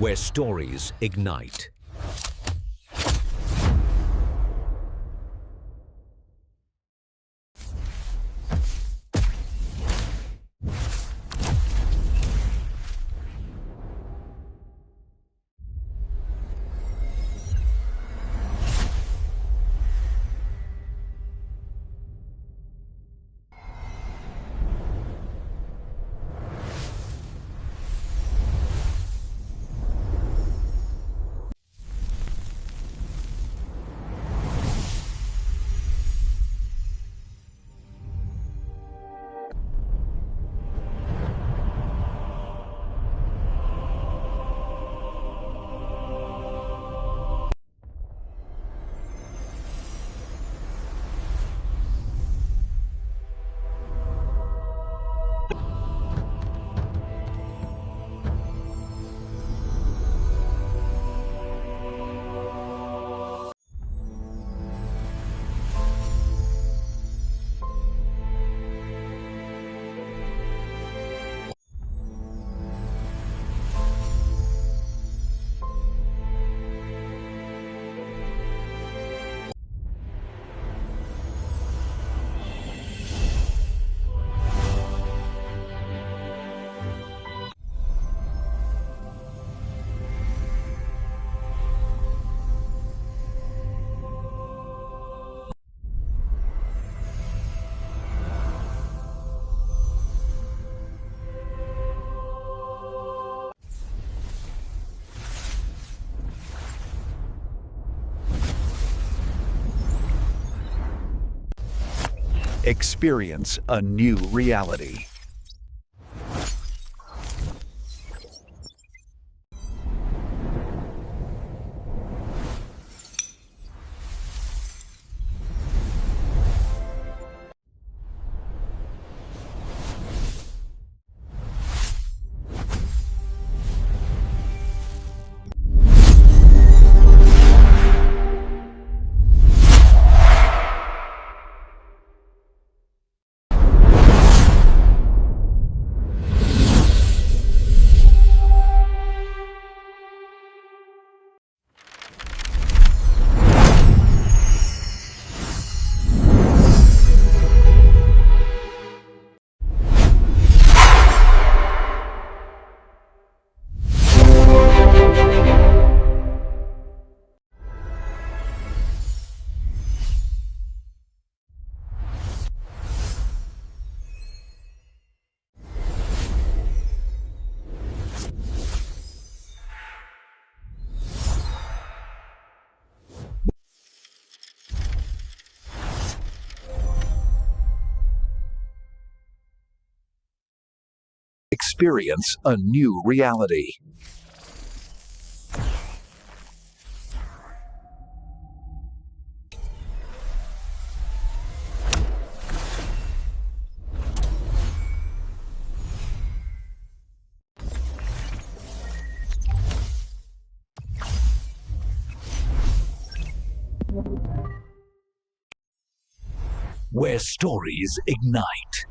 where stories ignite. Experience a new reality. Experience a new reality. Where stories ignite.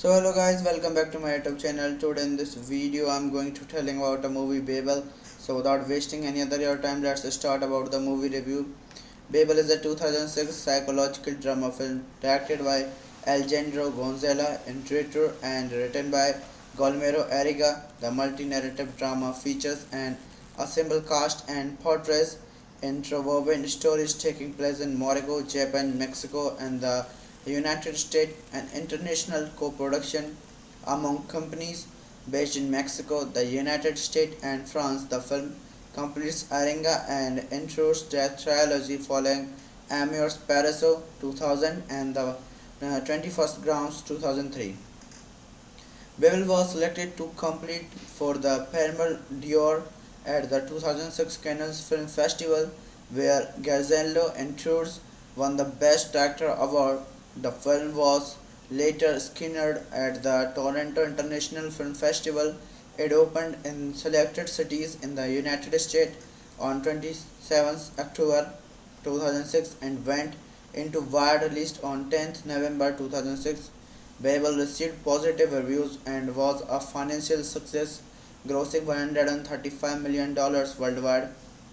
So hello guys, welcome back to my YouTube channel. Today in this video I'm going to telling about a movie Babel. So without wasting any other your time, let's start about the movie review. Babel is a 2006 psychological drama film directed by Alejandro Gonzalez Inarritu and written by Guillermo Arriaga. The multi-narrative drama features an ensemble cast and portrays interwoven stories taking place in Morocco, Japan, Mexico, and the United States, an international co-production among companies based in Mexico, the United States, and France. The film completes Aringa and intros their trilogy following Amours Paraiso 2000 and the 21st Grounds 2003. Babel was selected to compete for the Palme d'Or at the 2006 Cannes Film Festival, where Gazzello Intrudes won the Best Actor award. The film was later screened at the Toronto International Film Festival. It opened in selected cities in the United States on 27th October 2006 and went into wide release on 10th November 2006. Babel received positive reviews and was a financial success, grossing $135 million worldwide.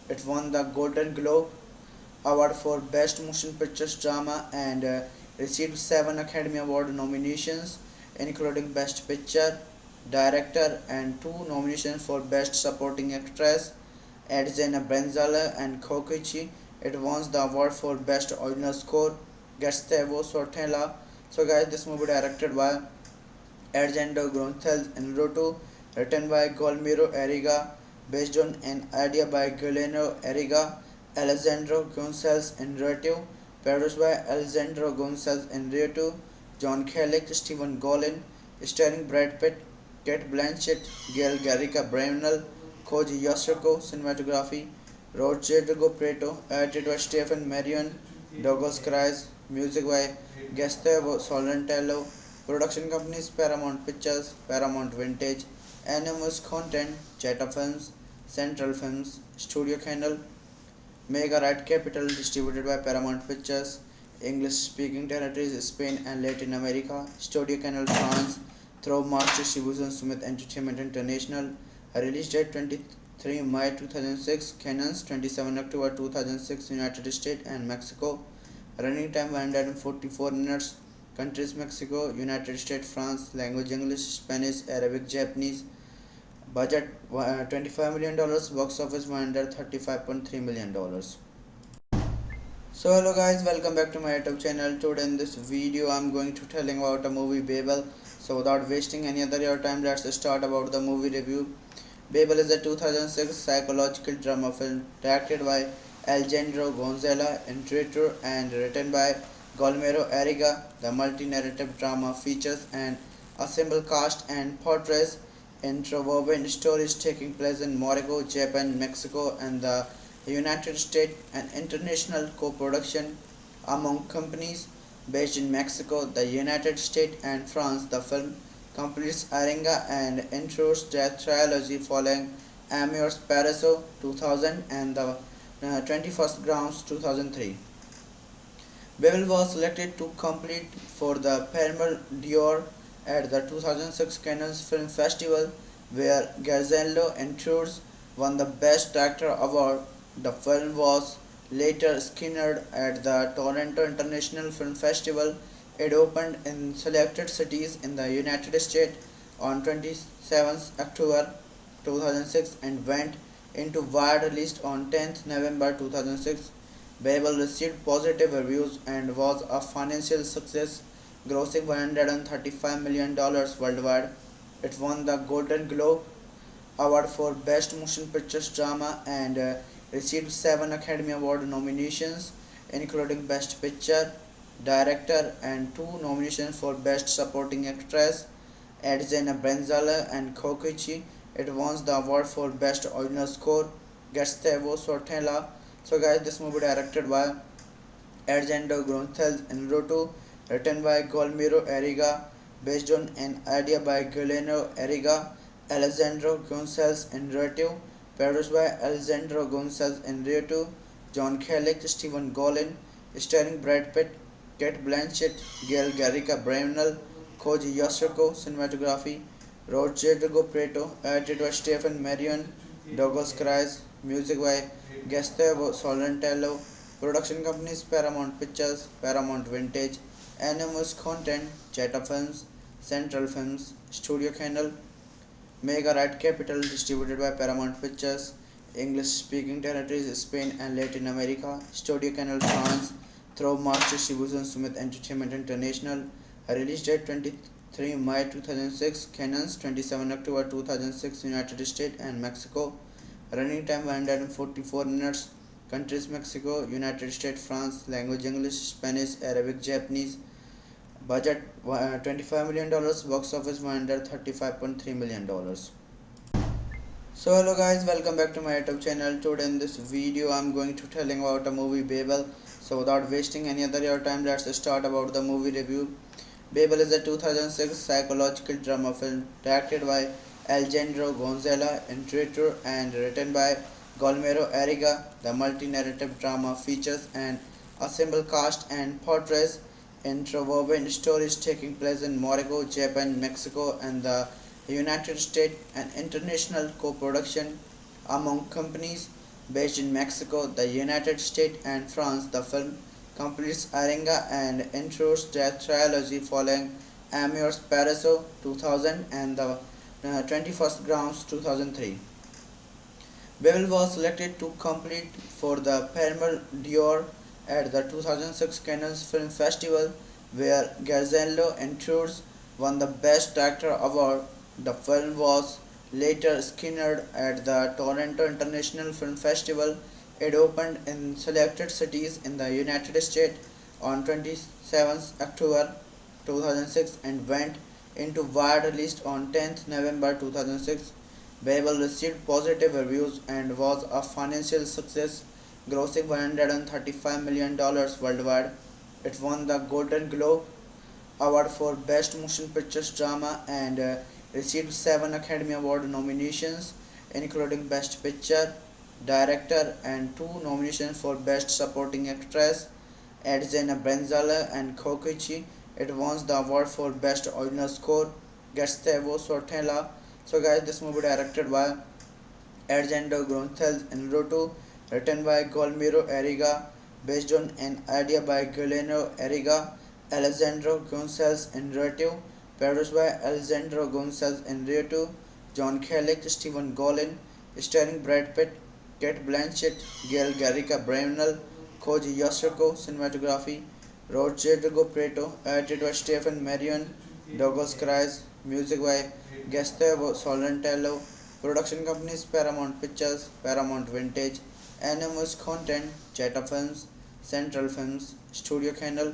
It won the Golden Globe Award for Best Motion Pictures Drama and received 7 Academy Award nominations, including Best Picture, Director, and 2 nominations for Best Supporting Actress. Edzena Brenzala and Kokichi. It won the award for Best Original Score, Gustavo Sortella. So guys, this movie directed by Argento Gonzalez Inarritu, written by Guillermo Arriaga, based on an idea by Guillermo Arriaga, Alejandro Gonzalez Inarritu, produced by Alejandro Gonzalez Inarritu, John Kellick, Stephen Golin, starring Brad Pitt, Kate Blanchett, Gail Garrica Bernal, Koji Yoshiko, cinematography, Rodrigo Prieto, edited by Stephen Marion, Douglas Christ, music by Gustavo Solentello, production companies Paramount Pictures, Paramount Vintage, Animus Content, Cheta Films, Central Films, Studio Canal, Mega Right Capital, distributed by Paramount Pictures, English speaking territories Spain and Latin America, Studio Canal France, through March distribution Smith Entertainment International, release date 23 May 2006, Cannes 27 October 2006, United States and Mexico, running time 144 minutes, countries Mexico, United States, France, language English, Spanish, Arabic, Japanese, budget $25 million, box office $135.3 million. So hello guys, welcome back to my YouTube channel. Today in this video I'm going to telling about a movie Babel. So without wasting any other your time, let's start about the movie review. Babel is a 2006 psychological drama film directed by Alejandro Gonzalez Inarritu and written by Guillermo Arriaga. The multi-narrative drama features an ensemble cast and portrays interwoven stories taking place in Morocco, Japan, Mexico, and the United States, an international co-production among companies based in Mexico, the United States, and France. The film completes Aringa and intros their trilogy following Amours Paraiso 2000 and the 21st Grounds 2003. Babel was selected to compete for the Palme d'Or at the 2006 Cannes Film Festival, where Gazzello Intrudes won the Best Actor award. The film was later screened at the Toronto International Film Festival. It opened in selected cities in the United States on 27th October 2006 and went into wide release on 10th November 2006. Babel received positive reviews and was a financial success, grossing $135 million worldwide. It won the Golden Globe Award for Best Motion Pictures Drama and received 7 Academy Award nominations, including Best Picture, Director, and 2 nominations for Best Supporting Actress. Edzena Brenzala and Kokichi. It won the award for Best Original Score, Gustavo Sortella. So guys, this movie directed by Argento Gonzalez Inarritu, written by Guillermo Arriaga, based on an idea by Guillermo Arriaga, Alejandro Gonzalez Inarritu, produced by Alejandro Gonzalez Inarritu, John Kellick, Stephen Golin, starring Brad Pitt, Kate Blanchett, Gail Garrica Bernal, Koji Yoshiko, cinematography, Rodrigo Prieto, edited by Stephen Marion, Douglas Christ, music by Gustavo Solentello, Production companies Paramount Pictures, Paramount Vintage, Animus Content, Jetta Films, Central Films, Studio Canal, Mega Right Capital distributed by Paramount Pictures, English speaking territories Spain and Latin America, Studio Canal France, through March distribution Smith Entertainment International, release date 23 May 2006, Canons 27 October 2006, United States and Mexico, running time 144 minutes, countries Mexico, United States, France, language English, Spanish, Arabic, Japanese, budget $25 million, box office $135.3 million. So hello guys, welcome back to my YouTube channel. Today in this video I'm going to telling about the movie Babel. So without wasting any other your time, let's start about the movie review. Babel is a 2006 psychological drama film directed by Alejandro Gonzalez, director and written by Guillermo Arriaga. The multi-narrative drama features an ensemble cast and portrays interwoven stories taking place in Morocco, Japan, Mexico, and the United States, an international co-production among companies based in Mexico, the United States, and France. The film completes Aringa and intros the trilogy following Amours Paraiso 2000 and the 21st Grounds 2003. Babel was selected to compete for the Palme d'Or at the 2006 Cannes Film Festival, where Garzello Intrudes won the Best Actor award. The film was later screened at the Toronto International Film Festival. It opened in selected cities in the United States on 27 October 2006 and went into wide release on 10 November 2006. Babel received positive reviews and was a financial success, grossing $135 million worldwide. It won the Golden Globe Award for Best Motion Pictures Drama and received 7 Academy Award nominations, including Best Picture, Director, and 2 nominations for Best Supporting Actress, Edzena Brenzala and Kokichi. It won the award for Best Original Score, Gustavo Sortella. So guys, this movie directed by Argento Gonzalez Inarritu, written by Guillermo Arriaga, based on an idea by Guillermo Arriaga, Alejandro Gonzalez Inarritu, produced by Alejandro Gonzalez Inarritu, John Kellick, Stephen Golin, starring Brad Pitt, Kate Blanchett, Gail Garrica Bernal, Koji Yasuko, cinematography, Rodrigo Prieto, edited by Stephen Marion, Douglas Christ, music by Gustavo Solentello, production companies Paramount Pictures, Paramount Vintage, Animus Content, Jetta Films, Central Films, Studio Canal,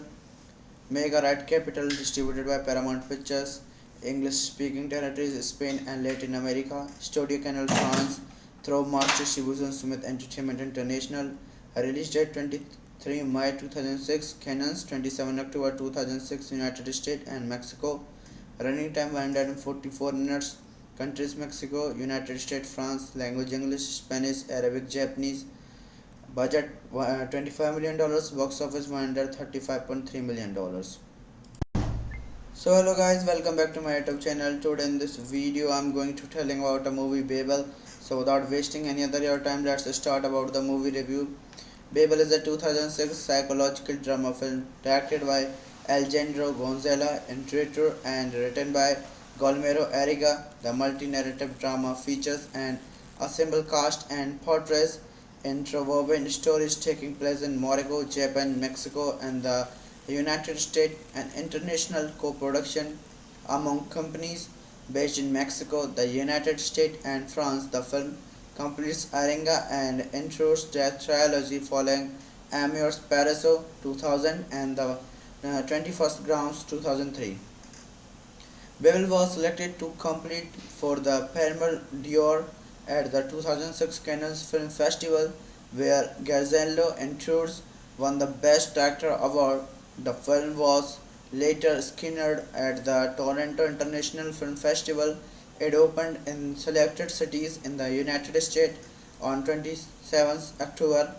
Mega Right Capital distributed by Paramount Pictures, English speaking territories Spain and Latin America, Studio Canal France, through March distribution Smith Entertainment International, release date 23 May 2006, Canons 27 October 2006, United States and Mexico, running time 144 minutes, countries Mexico, United States, France, language English, Spanish, Arabic, Japanese, budget $25 million, box office $135.3 million. So hello guys, welcome back to my YouTube channel. Today in this video I'm going to telling about the movie Babel. So without wasting any other your time, let's start about the movie review. Babel is a 2006 psychological drama film directed by Alejandro Gonzalez, director and written by Guillermo Arriaga. The multi-narrative drama features an ensemble cast and portrays interwoven stories taking place in Morocco, Japan, Mexico, and the United States, an international co-production among companies based in Mexico, the United States, and France. The film completes Aringa and intros the trilogy following Amours Paraiso 2000 and the 21st Grounds 2003. Babel was selected to compete for the Palme d'Or at the 2006 Cannes Film Festival, where Garzello Intrudes won the Best Actor award. The film was later screened at the Toronto International Film Festival. It opened in selected cities in the United States on 27 October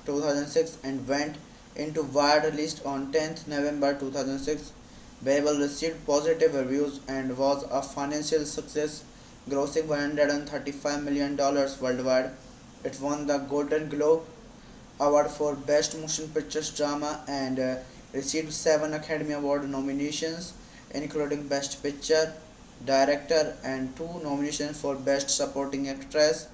2006 and went into wide release on 10 November 2006. Babel received positive reviews and was a financial success, grossing $135 million worldwide. It won the Golden Globe award for Best Motion Pictures Drama and received 7 Academy Award nominations, including Best Picture, Director, and 2 nominations for Best Supporting Actress.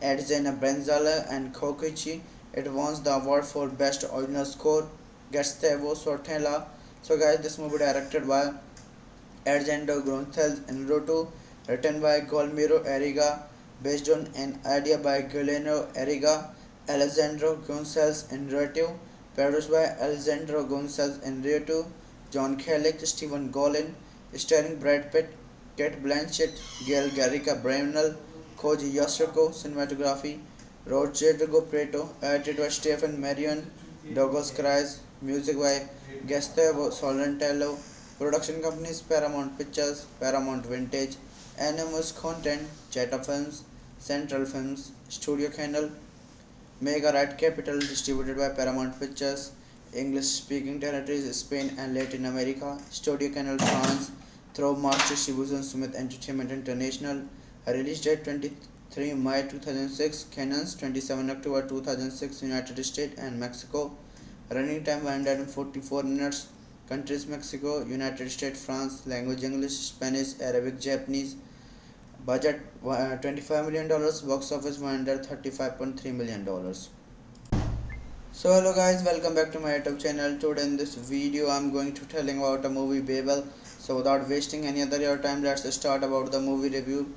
Edzena Brenzala and Kokichi. It won the award for Best Original Score. Gustavo Sortella. So, guys, this movie directed by Argento Gonzalez Inarritu, written by Guillermo Arriaga, based on an idea by Guillermo Arriaga, Alejandro Gonzalez Inarritu, produced by Alejandro Gonzalez Inarritu, John Cusack, Stephen Golin, starring Brad Pitt, Kate Blanchett, Gail Garrica Bernal, Koji Yasuko, cinematography, Rodrigo Prieto, edited by Stephen Marion, Douglas Cries, music by Gustavo Solentello, production companies Paramount Pictures, Paramount Vintage, Animus Content, Cheta Films, Central Films, Studio Canal, Mega Right Capital, distributed by Paramount Pictures, English speaking territories Spain and Latin America, Studio Canal France, through March distribution Smith Entertainment International, release date 23 May 2006, Canons 27 October 2006, United States and Mexico, running time 144 minutes, countries Mexico, United States, France, language English, Spanish, Arabic, Japanese, budget $25 million, box office $135.3 million. So hello guys, welcome back to my YouTube channel. Today in this video I'm going to telling about a movie Babel. So without wasting any other your time, let's start about the movie review.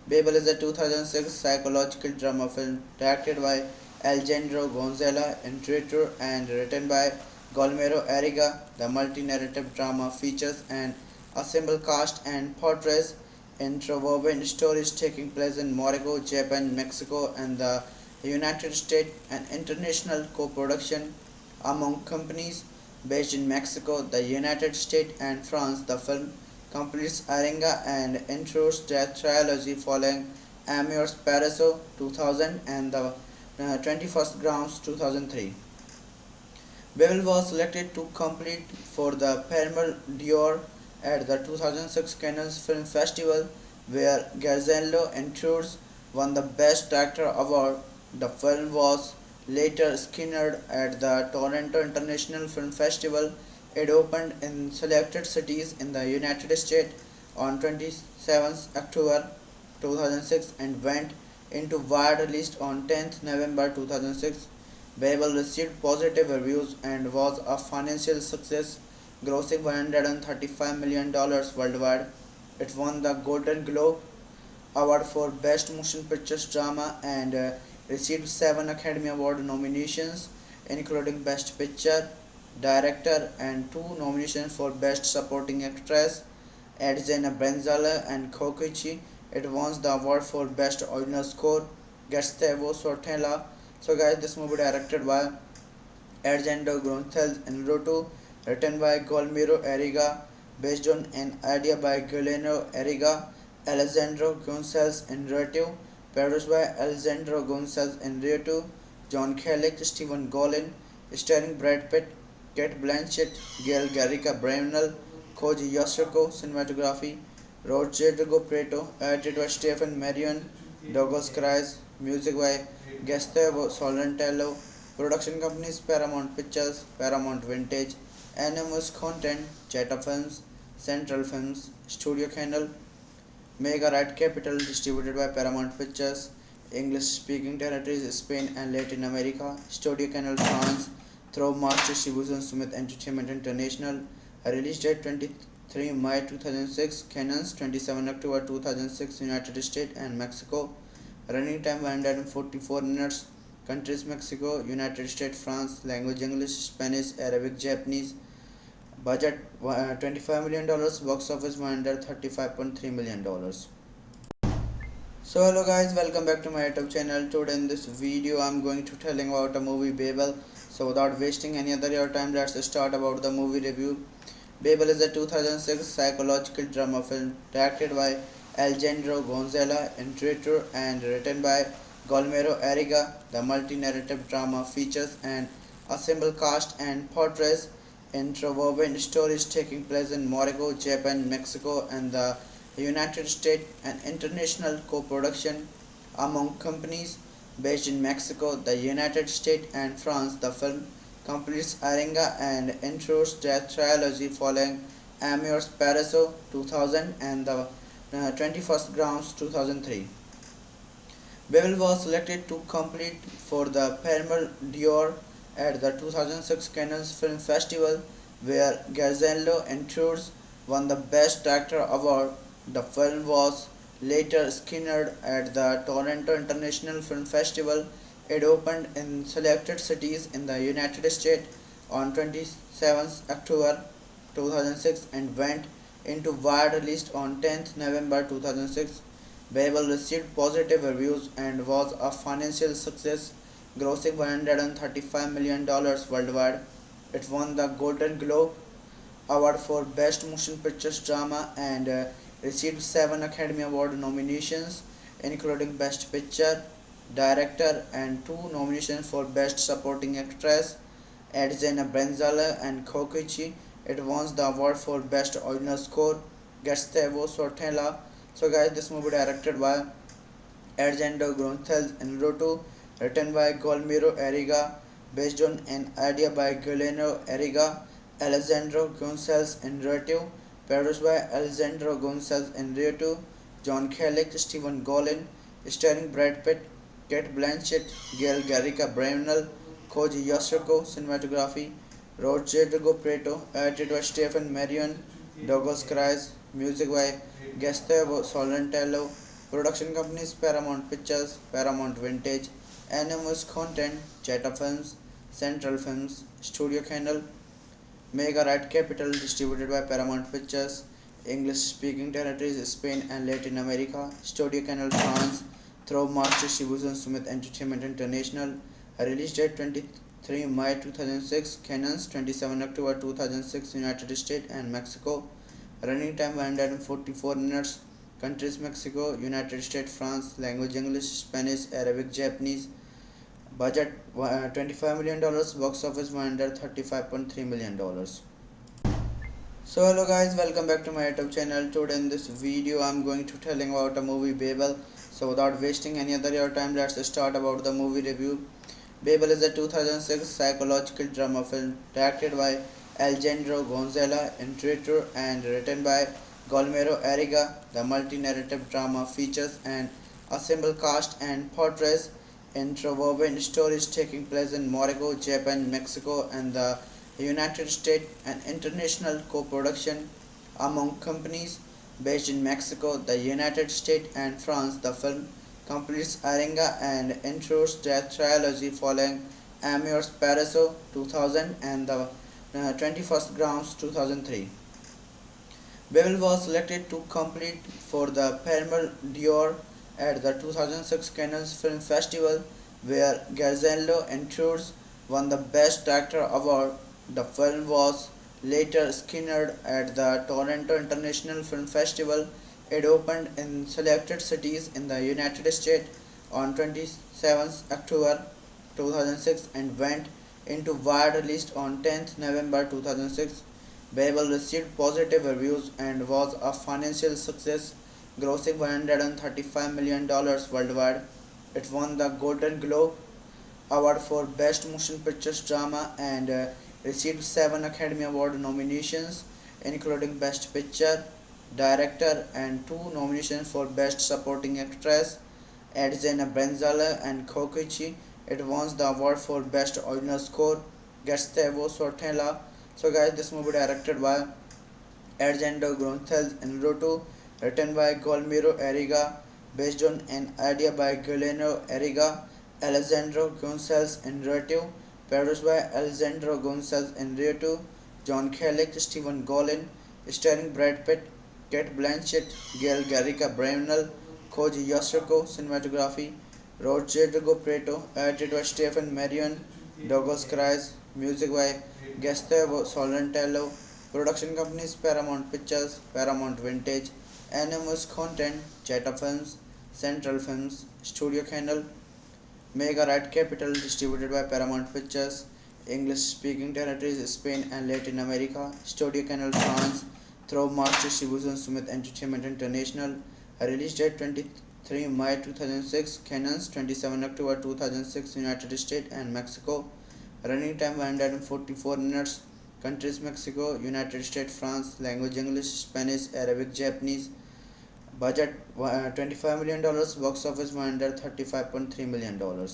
Babel is a 2006 psychological drama film directed by Alejandro Gonzalez Inarritu and written by Guillermo Arriaga. The multi-narrative drama features an assembled cast and portrays interwoven stories taking place in Morocco, Japan, Mexico, and the United States, an international co-production among companies based in Mexico, the United States, and France. The film completes Arenga and intros the trilogy following Amours Paraiso 2000 and the 21st Grounds 2003. Babel was selected to compete for the Palme d'Or at the 2006 Cannes Film Festival, where Gazzello Intrudes won the Best Actor award. The film was later screened at the Toronto International Film Festival. It opened in selected cities in the United States on 27 October 2006 and went into wide release on 10th November 2006. Babel received positive reviews and was a financial success, grossing $135 million worldwide. It won the Golden Globe Award for Best Motion Pictures Drama and received 7 Academy Award nominations, including Best Picture, Director, and 2 nominations for Best Supporting Actress. Edzena Brenzala and Kokichi. It won the award for Best Original Score. Gustavo Sortella. So guys, this movie directed by Argento Gonzalez Inarritu, written by Guillermo Arriaga, based on an idea by Guillermo Arriaga, Alejandro Gonzalez Inarritu, produced by Alejandro Gonzalez Inarritu, John Cusack, Stephen Golin, starring Brad Pitt, Kate Blanchett, Gail Garrica Bernal, Koji Yasuko, cinematography, Rodrigo Prieto, edited by Stephen Marion, Douglas Cries, music by Gustavo Solentello, production companies Paramount Pictures, Paramount Vintage, Animus Content, Cheta Films, Central Films, Studio Canal, Mega Right Capital, distributed by Paramount Pictures, English speaking territories Spain and Latin America, Studio Canal France, through March distribution Smith Entertainment International, release date 23 May 2006, Canons 27 October 2006, United States and Mexico, running time 144 minutes, countries Mexico, United States, France, language English, Spanish, Arabic, Japanese, budget $25 million, box office $135.3 million. So hello guys, welcome back to my YouTube channel. Today in this video I'm going to telling about a movie Babel. So without wasting any other your time, let's start about the movie review. Babel is a 2006 psychological drama film directed by Alejandro Gonzalez Inarritu and written by Guillermo Arriaga. The multi-narrative drama features an assembled cast and portrays interwoven stories taking place in Morocco, Japan, Mexico, and the United States, an international co-production among companies based in Mexico, the United States, and France. The film completes Aringa and intros their trilogy following Amours Paraiso 2000 and the 21st Grounds 2003. Babel was selected to compete for the Palme d'Or at the 2006 Cannes Film Festival, where Garzello Intrudes won the Best Actor award. The film was later screened at the Toronto International Film Festival. It opened in selected cities in the United States on 27th October 2006 and went into wide release on 10th November 2006. Babel received positive reviews and was a financial success, grossing $135 million worldwide. It won the Golden Globe Award for Best Motion Pictures Drama and received 7 Academy Award nominations, including Best Picture, Director, and 2 nominations for Best Supporting Actress. Edzena Brenzala and Kokichi. It won the award for Best Original Score, Gustavo Sortella. So guys, this movie directed by Argento Gonzalez Inarritu, written by Guillermo Arriaga, based on an idea by Guillermo Arriaga, Alejandro Gonzalez Inarritu, produced by Alejandro Gonzalez Inarritu, John Kelly, Stephen Golin, starring Brad Pitt, Kate Blanchett, Gail Garrica Bernal, Koji Yasuko, cinematography, Rodrigo Prieto, edited by Stephen Marion, Douglas Cries, music by Gustavo Solentello, production companies Paramount Pictures, Paramount Vintage, Animus Content, Jetta Films, Central Films, Studio Canal, Mega Right Capital, distributed by Paramount Pictures, English speaking territories Spain and Latin America, Studio Canal France, through Master Distribution Smith Entertainment International, release date 23 May 2006, Cannes 27 October 2006, United States and Mexico, running time 144 minutes, countries Mexico, United States, France, language English, Spanish, Arabic, Japanese, budget $25 million, box office $135.3 million. So hello guys, welcome back to my YouTube channel. Today in this video I'm going to telling about the movie Babel. So without wasting any other your time, let's start about the movie review. Babel is a 2006 psychological drama film directed by Alejandro Gonzalez Inarritu and written by Guillermo Arriaga. The multi-narrative drama features an ensemble cast and portrays interwoven stories taking place in Morocco, Japan, Mexico, and the United States, an international co-production among companies based in Mexico, the United States, and France. The film completes Aringa and intros their trilogy following Amours Paraiso 2000 and the 21st Grounds 2003. Babel was selected to compete for the Palme d'Or at the 2006 Cannes Film Festival, where Garzello Intrudes won the Best Actor award. The film was later screened at the Toronto International Film Festival. It opened in selected cities in the United States on 27th October 2006 and went into wide release on 10th November 2006. Babel received positive reviews and was a financial success, grossing $135 million worldwide. It won the Golden Globe Award for Best Motion Pictures Drama and received 7 Academy Award nominations, including Best Picture, Director, and 2 nominations for Best Supporting Actress. Edzena Brenzala and Kokichi. It won the award for Best Original Score, Gustavo Sortella. So guys, this movie directed by Argento Gonzalez Inarritu, written by Guillermo Arriaga, based on an idea by Guillermo Arriaga, Alejandro Gonzalez Inarritu, produced by Alejandro Gonzalez Inarritu, John Kelly, Stephen Golin, starring Brad Pitt, Kate Blanchett, Gail Garrica Bernal, Koji Yasuko, cinematography, Rodrigo Prieto, edited by Stephen Marion, Douglas Cries, music by Gustavo Solentello, production companies Paramount Pictures, Paramount Vintage, Animus Content, Jetta Films, Central Films, Studio Canal, Mega Right Capital, distributed by Paramount Pictures, English speaking territories Spain and Latin America, Studio Canal France, through Master Distribution Smith Entertainment International, release date 23 23 May 2006, Cannes 27 October 2006, United States and Mexico. Running time 144 minutes. Countries Mexico, United States, France. Language English, Spanish, Arabic, Japanese. Budget $25 million. Box office $135.3 million.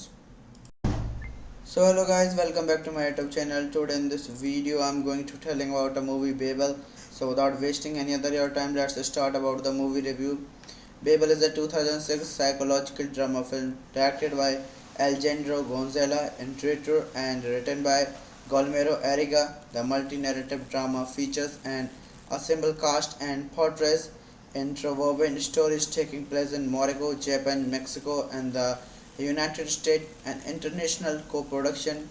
So hello guys, welcome back to my YouTube channel. Today in this video I'm going to telling about a movie Babel. So without wasting any other your time, let's start about the movie review. Babel is a 2006 psychological drama film directed by Alejandro Gonzalez, director and written by Guillermo Arriaga. The multi-narrative drama features an ensemble cast and portrays interwoven stories taking place in Morocco, Japan, Mexico, and the United States, an international co-production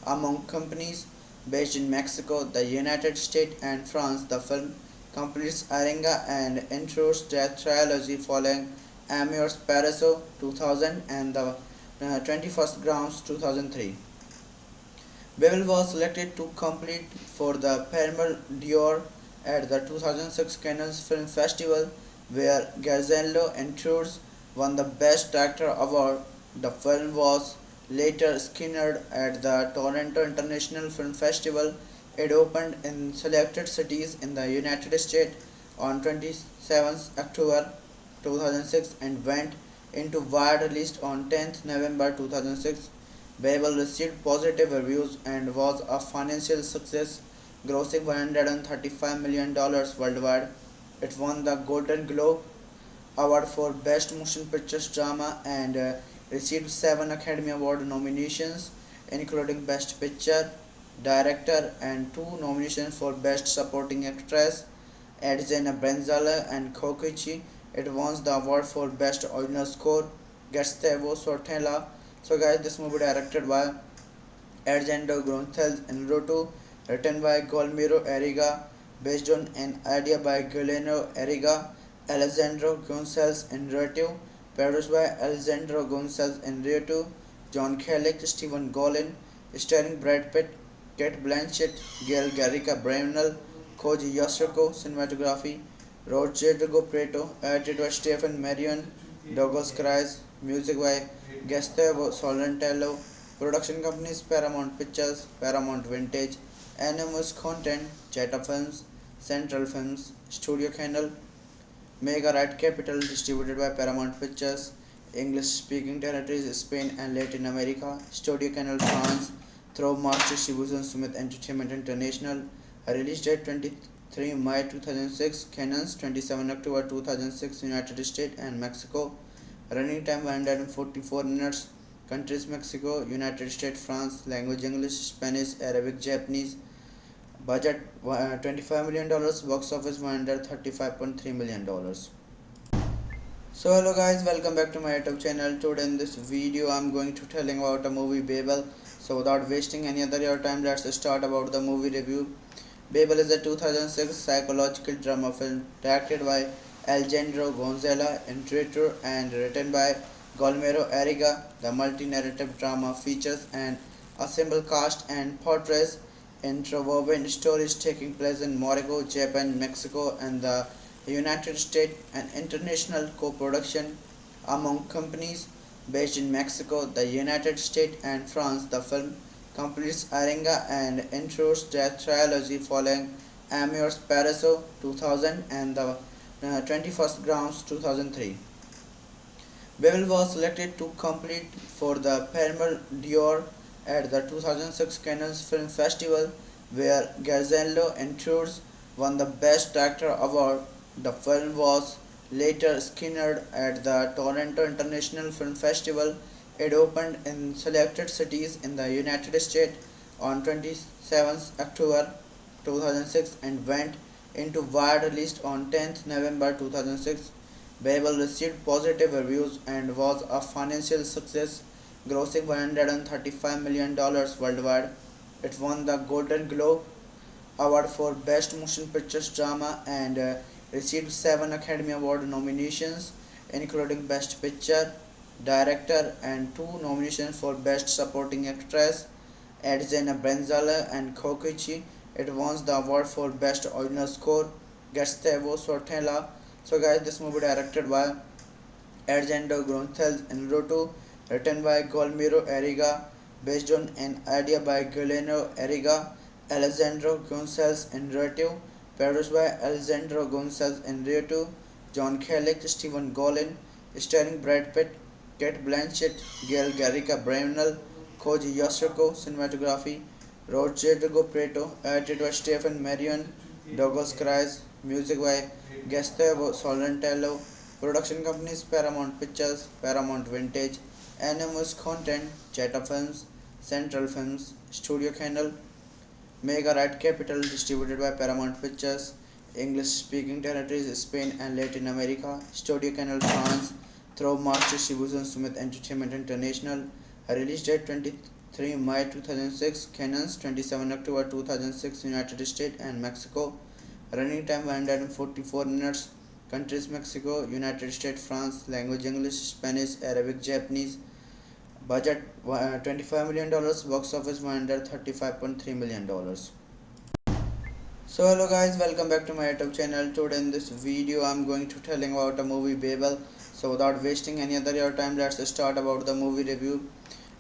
among companies based in Mexico, the United States, and France. The film completes Arenga and intros their trilogy following Amours Paraiso 2000 and the 21st Grounds 2003. Babel was selected to compete for the Palme d'Or at the 2006 Cannes Film Festival, where Garzello Intrudes won the Best Actor award. The film was later screened at the Toronto International Film Festival. It opened in selected cities in the United States on 27 October 2006 and went into wide release on 10th November 2006. Babel received positive reviews and was a financial success, grossing $135 million worldwide. It won the Golden Globe Award for Best Motion Picture Drama and received 7 Academy Award nominations, including Best Picture, Director, and 2 nominations for Best Supporting Actress, Edzena Brenzala and Kokichi. It won the award for Best Original Score, Gustavo Sortella. So guys, this movie directed by Argento Gonzalez Inarritu, written by Guillermo Arriaga, based on an idea by Guillermo Arriaga, Alejandro Gonzalez Inarritu, produced by Alejandro Gonzalez Inarritu, John Kellick, Stephen Golin, starring Brad Pitt, Kate Blanchett, Gail Garrica Bernal, Koji Yasuko, cinematography, Rodrigo Prieto, edited by Stephen Marion, Douglas Christ, music by Gustavo Sorrentino, production companies Paramount Pictures, Paramount Vintage, Animus Content, Cheta Films, Central Films, Studio Canal, Mega Right Capital, distributed by Paramount Pictures, English speaking territories Spain and Latin America, Studio Canal France, through March distribution Smith Entertainment International, release date 23 May 2006, Cannes 27 October 2006, United States and Mexico, running time 144 minutes, countries Mexico, United States, France, language English, Spanish, Arabic, Japanese, budget $25 million, box office $135.3 million. So hello guys, welcome back to my YouTube channel. Today in this video I'm going to telling about a movie Babel. So without wasting any other your time, let's start about the movie review. Babel is a 2006 psychological drama film directed by Alejandro Gonzalez, director and written by Guillermo Arriaga. The multi-narrative drama features an ensemble cast and portrays interwoven stories taking place in Morocco, Japan, Mexico, and the United States, an international co-production among companies based in Mexico, the United States, and France. The film completes Arenga and intros their trilogy following Amours Paraiso 2000 and the 21st Grounds 2003. Babel was selected to compete for the Palme d'Or at the 2006 Cannes Film Festival, where Garzello Intrudes won the Best Actor award. The film was later screened at the Toronto International Film Festival. It opened in selected cities in the United States on 27 October 2006 and went into wide release on 10th November 2006. Babel received positive reviews and was a financial success, grossing $135 million worldwide. It won the Golden Globe Award for Best Motion Picture Drama and received 7 Academy Award nominations, including Best Picture, Director, and 2 nominations for Best Supporting Actress, Edzena Brenzala and Kokichi. It won the award for Best Original Score, Gustavo Sortella. So guys, this movie directed by Argento Gonçalves Inarritu, written by Guillermo Arriaga, based on an idea by Guillermo Arriaga, Alejandro Gonçalves Inarritu, produced by Alejandro Gonçalves Inarritu, John Kellick, Stephen Golin, starring Brad Pitt, Kate Blanchett, Gail Garrica Bernal, Koji Yasuko, cinematography, Rodrigo Prieto, edited by Stephen Marion, Douglas Christ, music by Gustavo Solentello, production companies Paramount Pictures, Paramount Vintage, Animus Content, Cheta Films, Central Films, Studio Canal, Mega Right Capital, distributed by Paramount Pictures, English speaking territories Spain and Latin America, Studio Canal France, through March distribution Smith Entertainment International, release date 23 May 2006, Canons 27 October 2006, United States and Mexico, running time 144 minutes, countries Mexico, United States, France, language English, Spanish, Arabic, Japanese, budget $25 million, box office $135.3 million. So hello guys, welcome back to my YouTube channel. Today in this video I'm going to telling about the movie Babel. So without wasting any other your time, let's start about the movie review.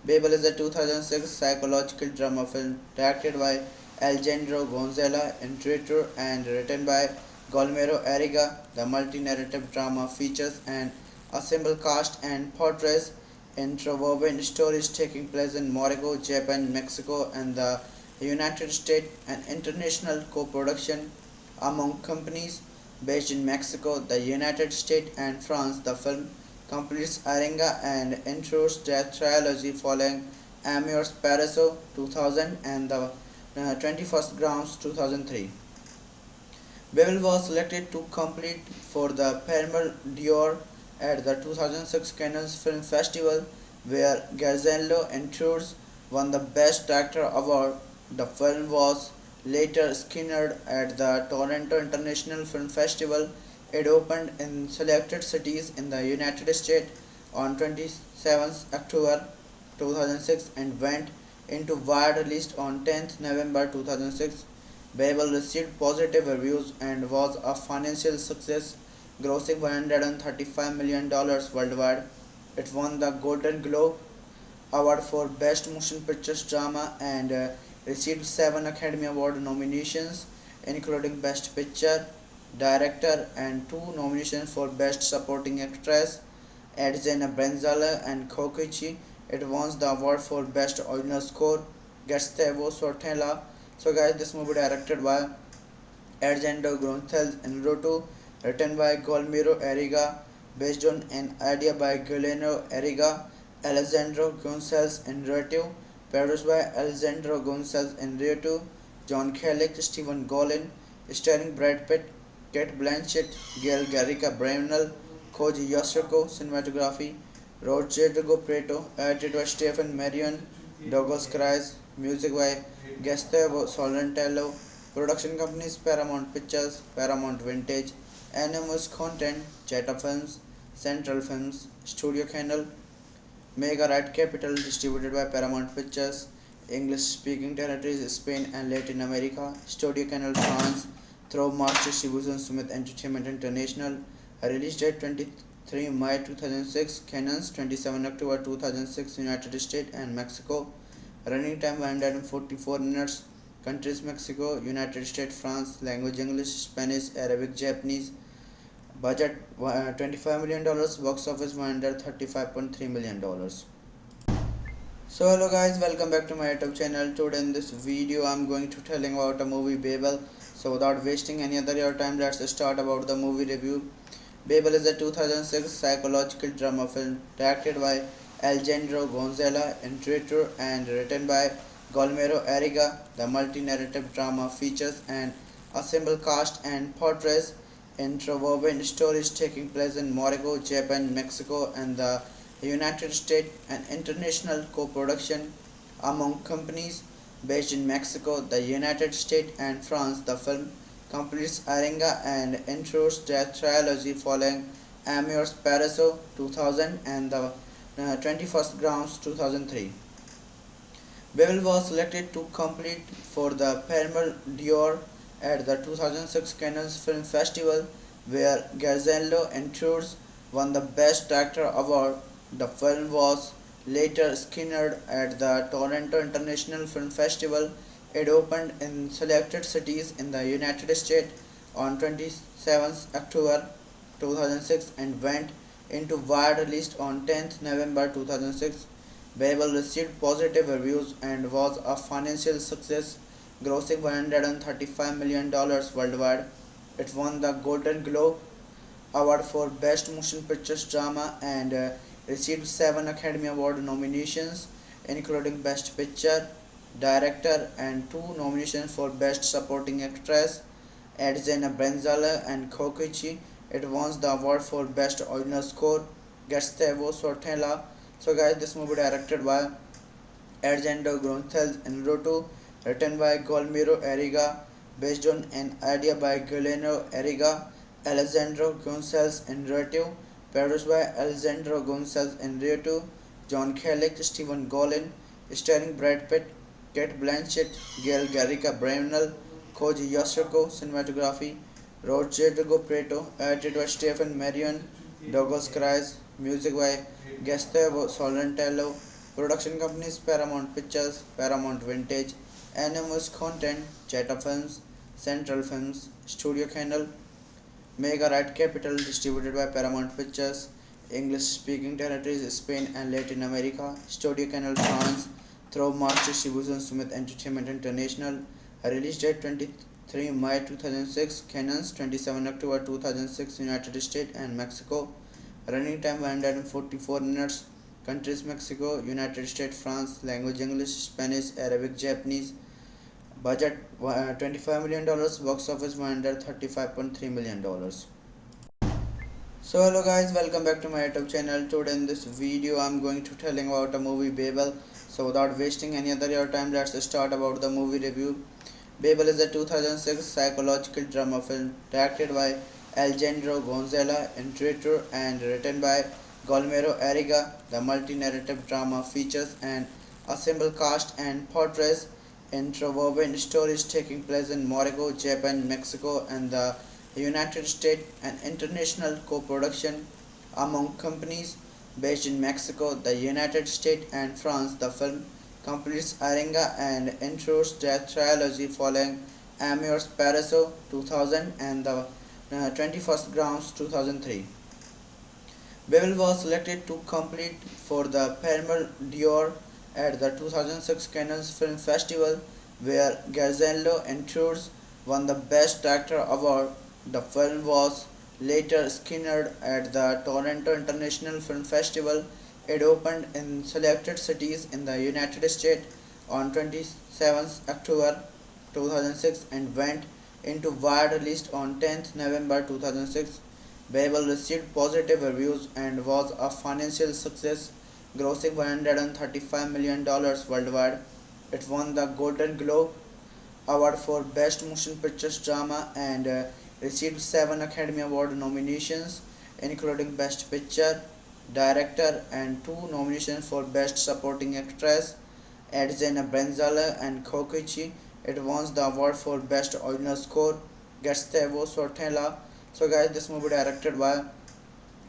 Babel is a 2006 psychological drama film directed by Alejandro Gonzalez Inarritu and written by Guillermo Arriaga. The multi-narrative drama features an assembled cast and portrays interwoven stories taking place in Morocco, Japan, Mexico, and the United States, an international co-production among companies based in Mexico, the United States, and France. The film completes Aringa and intros the trilogy following Amours Paraiso 2000 and the 21st Grounds 2003. Babel was selected to compete for the Palme d'Or at the 2006 Cannes Film Festival, where Garzello Inarritu won the Best Director award. The film was later screened at the Toronto International Film Festival. It opened in selected cities in the United States on 27 October 2006 and went into wide release on 10 November 2006. Babel received positive reviews and was a financial success, grossing $135 million worldwide. It won the Golden Globe Award for Best Motion Pictures Drama and received 7 Academy Award nominations, including Best Picture, Director, and 2 nominations for Best Supporting Actress, Edzena Brenzala and Kokichi. It won the award for Best Original Score, Gustavo Sortella. So guys, this movie directed by Argento Gonçalves Inarritu, written by Guillermo Arriaga, based on an idea by Guillermo Arriaga, Alejandro Gonçalves Inarritu, produced by Alejandro Gonçalves Inarritu, John Kellick, Stephen Golin, starring Brad Pitt, Kate Blanchett, Gail Garrica Bernal, Koji Yasuko, cinematography, Rodrigo Prieto, edited by Stephen Marion, Douglas Christ, music by Gustavo Solentello, production companies Paramount Pictures, Paramount Vintage, Animus Content, Cheta Films, Central Films, Studio Canal, Mega Right Capital, distributed by Paramount Pictures, English speaking territories Spain and Latin America, Studio Canal France, through March distribution Smith Entertainment International, release date 23 May 2006, Canons 27 October 2006, United States and Mexico, running time 144 minutes, countries Mexico, United States, France, language English, Spanish, Arabic, Japanese, budget $25 million, box office $135.3 million. So hello guys, welcome back to my YouTube channel. Today in this video I'm going to telling about the movie Babel. So without wasting any other your time, let's start about the movie review. Babel is a 2006 psychological drama film directed by Alejandro Gonzalez Inarritu and written by Guillermo Arriaga. The multi-narrative drama features an assembled cast and portrays interwoven stories taking place in Morocco, Japan, Mexico, and the United States, an international co-production among companies based in Mexico, the United States, and France. The film completes Aringa and intros the trilogy following Amours Paraiso 2000 and the 21st Grounds 2003. Babel was selected to compete for the Palme d'Or at the 2006 Cannes Film Festival, where Garzello Inarritu won the Best Actor award. The film was later screened at the Toronto International Film Festival. It opened in selected cities in the United States on 27th October 2006 and went into wide release on 10th November 2006. Babel received positive reviews and was a financial success, grossing $135 million worldwide. It won the Golden Globe Award for Best Motion Pictures Drama and received 7 Academy Award nominations, including Best Picture, Director, and 2 nominations for Best Supporting Actress. Edzena Brenzala and Kokichi. It won the award for Best Original Score, Gustavo Sortella. So guys, this movie directed by Argento Gonzalez Inarritu, written by Guillermo Arriaga, based on an idea by Guillermo Arriaga, Alejandro Gonzalez Inarritu, produced by Alejandro Gonzalez Inarritu, John Cusack, Stephen Golin, starring Brad Pitt, Kate Blanchett, Gail Garrica Bernal, Koji Yasuko, cinematography, Rodrigo Prieto, edited by Stephen Marion, Douglas Cries, music by Gustavo Solentello, production companies Paramount Pictures, Paramount Vintage, Animus Content, Cheta Films, Central Films, Studio Canal, Mega Right Capital, distributed by Paramount Pictures, English speaking territories Spain and Latin America, Studio Canal France, through March distribution Smith Entertainment International, release date 23 May 2006, Canons 27 October 2006, United States and Mexico, running time 144 minutes, countries Mexico, United States, France, language English, Spanish, Arabic, Japanese, budget $25 million, box office $135.3 million. So hello guys, welcome back to my YouTube channel. Today in this video I'm going to telling about a movie Babel. So without wasting any other your time, let's start about the movie review. Babel is a 2006 psychological drama film directed by Alejandro Gonzalez Inarritu and written by Guillermo Arriaga. The multi-narrative drama features an ensemble cast and portrays interwoven stories taking place in Morocco, Japan, Mexico, and the United States, an international co-production among companies based in Mexico, the United States, and France. The film completes Aringa and intros their trilogy following Amours Paraiso 2000 and the 21st Grounds 2003. Babel was selected to compete for the Palme d'Or at the 2006 Cannes Film Festival, where Gazzello Intrudes won the Best Actor award. The film was later screened at the Toronto International Film Festival. It opened in selected cities in the United States on 27th October 2006 and went into wide release on 10th November 2006. Babel received positive reviews and was a financial success, grossing $135 million worldwide. It won the Golden Globe Award for Best Motion Pictures Drama and received 7 Academy Award nominations, including Best Picture, Director, and 2 nominations for Best Supporting Actress. Edzena Brenzala and Kokichi. It won the award for Best Original Score, Gustavo Sortella. So guys, this movie directed by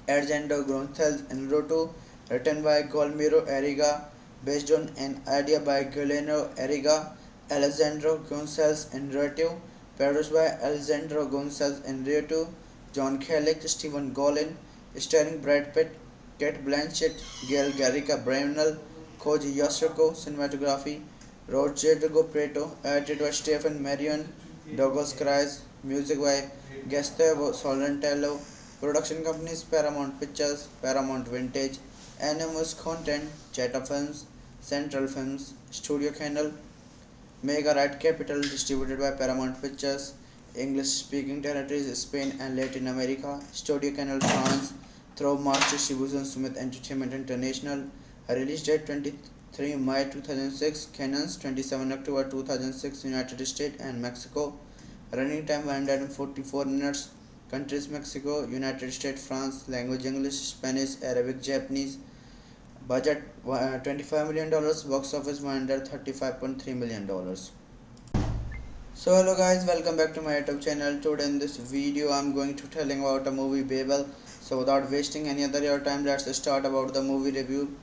Argento Gonzalez Inarritu, written by Guillermo Arriaga, based on an idea by Guillermo Arriaga, Alejandro Gonzalez Inarritu, produced by Alejandro Gonzalez Inarritu, John Cusack, Stephen Golin, starring Brad Pitt, Kate Blanchett, Gail Garrica Bernal, Koji Yasuko, cinematography, Rodrigo Prieto, edited by Stephen Marion, Douglas Cries, music by Gustavo Solentello, production companies Paramount Pictures, Paramount Vintage, Animus Content, Cheta Films, Central Films, Studio Canal, Mega Right Capital, distributed by Paramount Pictures, English speaking territories Spain and Latin America, Studio Canal France, through March distribution Smith Entertainment International, release date 23 May 2006, Canons 27 October 2006, United States and Mexico, running time 144 minutes, countries Mexico, United States, France, language English, Spanish, Arabic, Japanese, budget $25 million, box office $135.3 million. So hello guys, welcome back to my YouTube channel. Today in this video I'm going to telling about a movie Babel. So without wasting any other your time, let's start about the movie review.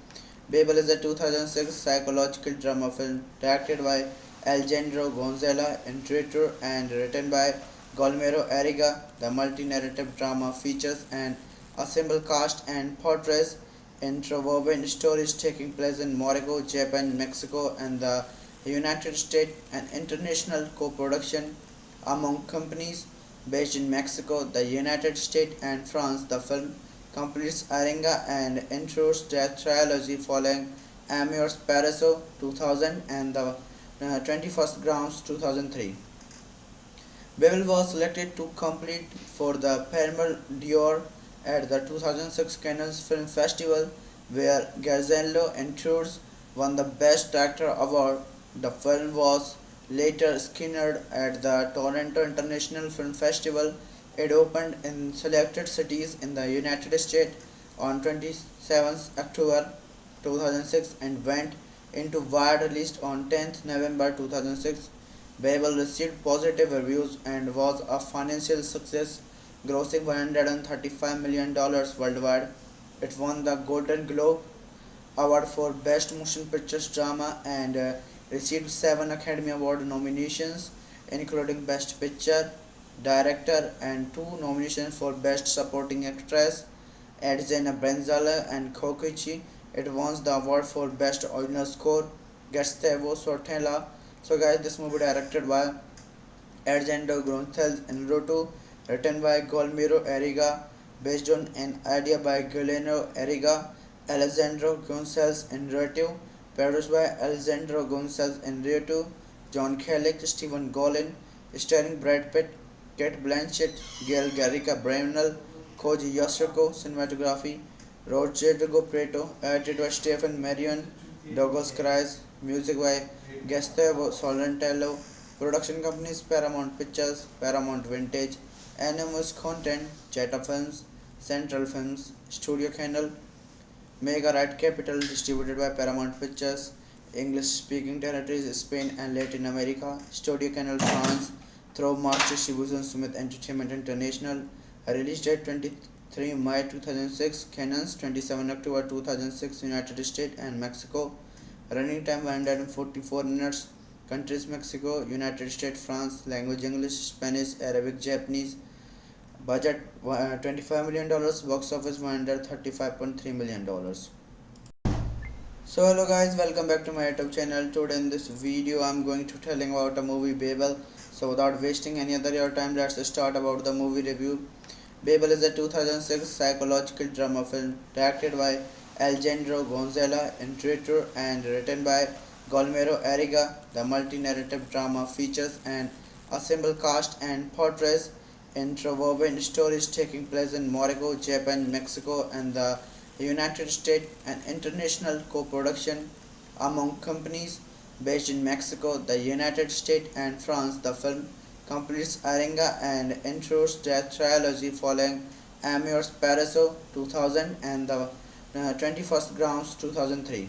Babel is a 2006 psychological drama film directed by Alejandro Gonzalez, directed and written by Guillermo Arriaga. The multi-narrative drama features an assembled cast and portrays interwoven stories taking place in Morocco, Japan, Mexico, and the United States, an international co-production among companies based in Mexico, the United States, and France. The film completes Aringa and intros their trilogy following Amour's Paraiso 2000 and the 21st Grounds 2003. Babel was selected to compete for the Palme d'Or at the 2006 Cannes Film Festival, where Garzello Intrudes won the Best Actor award. The film was later screened at the Toronto International Film Festival. It opened in selected cities in the United States on 27th October 2006 and went into wide release on 10th November 2006. Babel received positive reviews and was a financial success, grossing $135 million worldwide. It won the Golden Globe Award for Best Motion Pictures Drama and received 7 Academy Award nominations, including Best Picture, Director, and 2 nominations for Best Supporting Actress. Edzena Brenzala and Kokichi. It won the award for Best Original Score, Gustavo Sortella. So guys, this movie directed by Argento Gonzalez Inarritu, written by Guillermo Arriaga, based on an idea by Guillermo Arriaga, Alejandro Gonzalez Inarritu, produced by Alejandro Gonzalez Inarritu, John Kellick, Stephen Golin, starring Brad Pitt, Kate Blanchett, Gail Garrica Bernal, Koji Yasuko, cinematography, Rodrigo Prieto, edited by Stephen Marion, Douglas Christ, music by Gustavo Solentello, production companies Paramount Pictures, Paramount Vintage, Animus Content, Jetta Films, Central Films, Studio Canal, Mega Right Capital, distributed by Paramount Pictures, English speaking territories Spain and Latin America, Studio Canal France, through March distribution Smith Entertainment International, release date 23 May 2006, Cannes 27 October 2006, United States and Mexico, running time 144 minutes, countries Mexico, United States, France, language English, Spanish, Arabic, Japanese, budget $25 million, box office $135.3 million. So hello guys, welcome back to my YouTube channel. Today in this video I'm going to telling about a movie Babel. So without wasting any other your time, let's start about the movie review. Babel is a 2006 psychological drama film directed by Alejandro Gonzalez, directed and written by Guillermo Arriaga. The multi-narrative drama features an assembled cast and portrays interwoven stories taking place in Morocco, Japan, Mexico, and the United States, an international co-production among companies based in Mexico, the United States, and France. The film completes Aringa and intros their trilogy following Amour's Paraiso 2000 and the 21st Grounds 2003.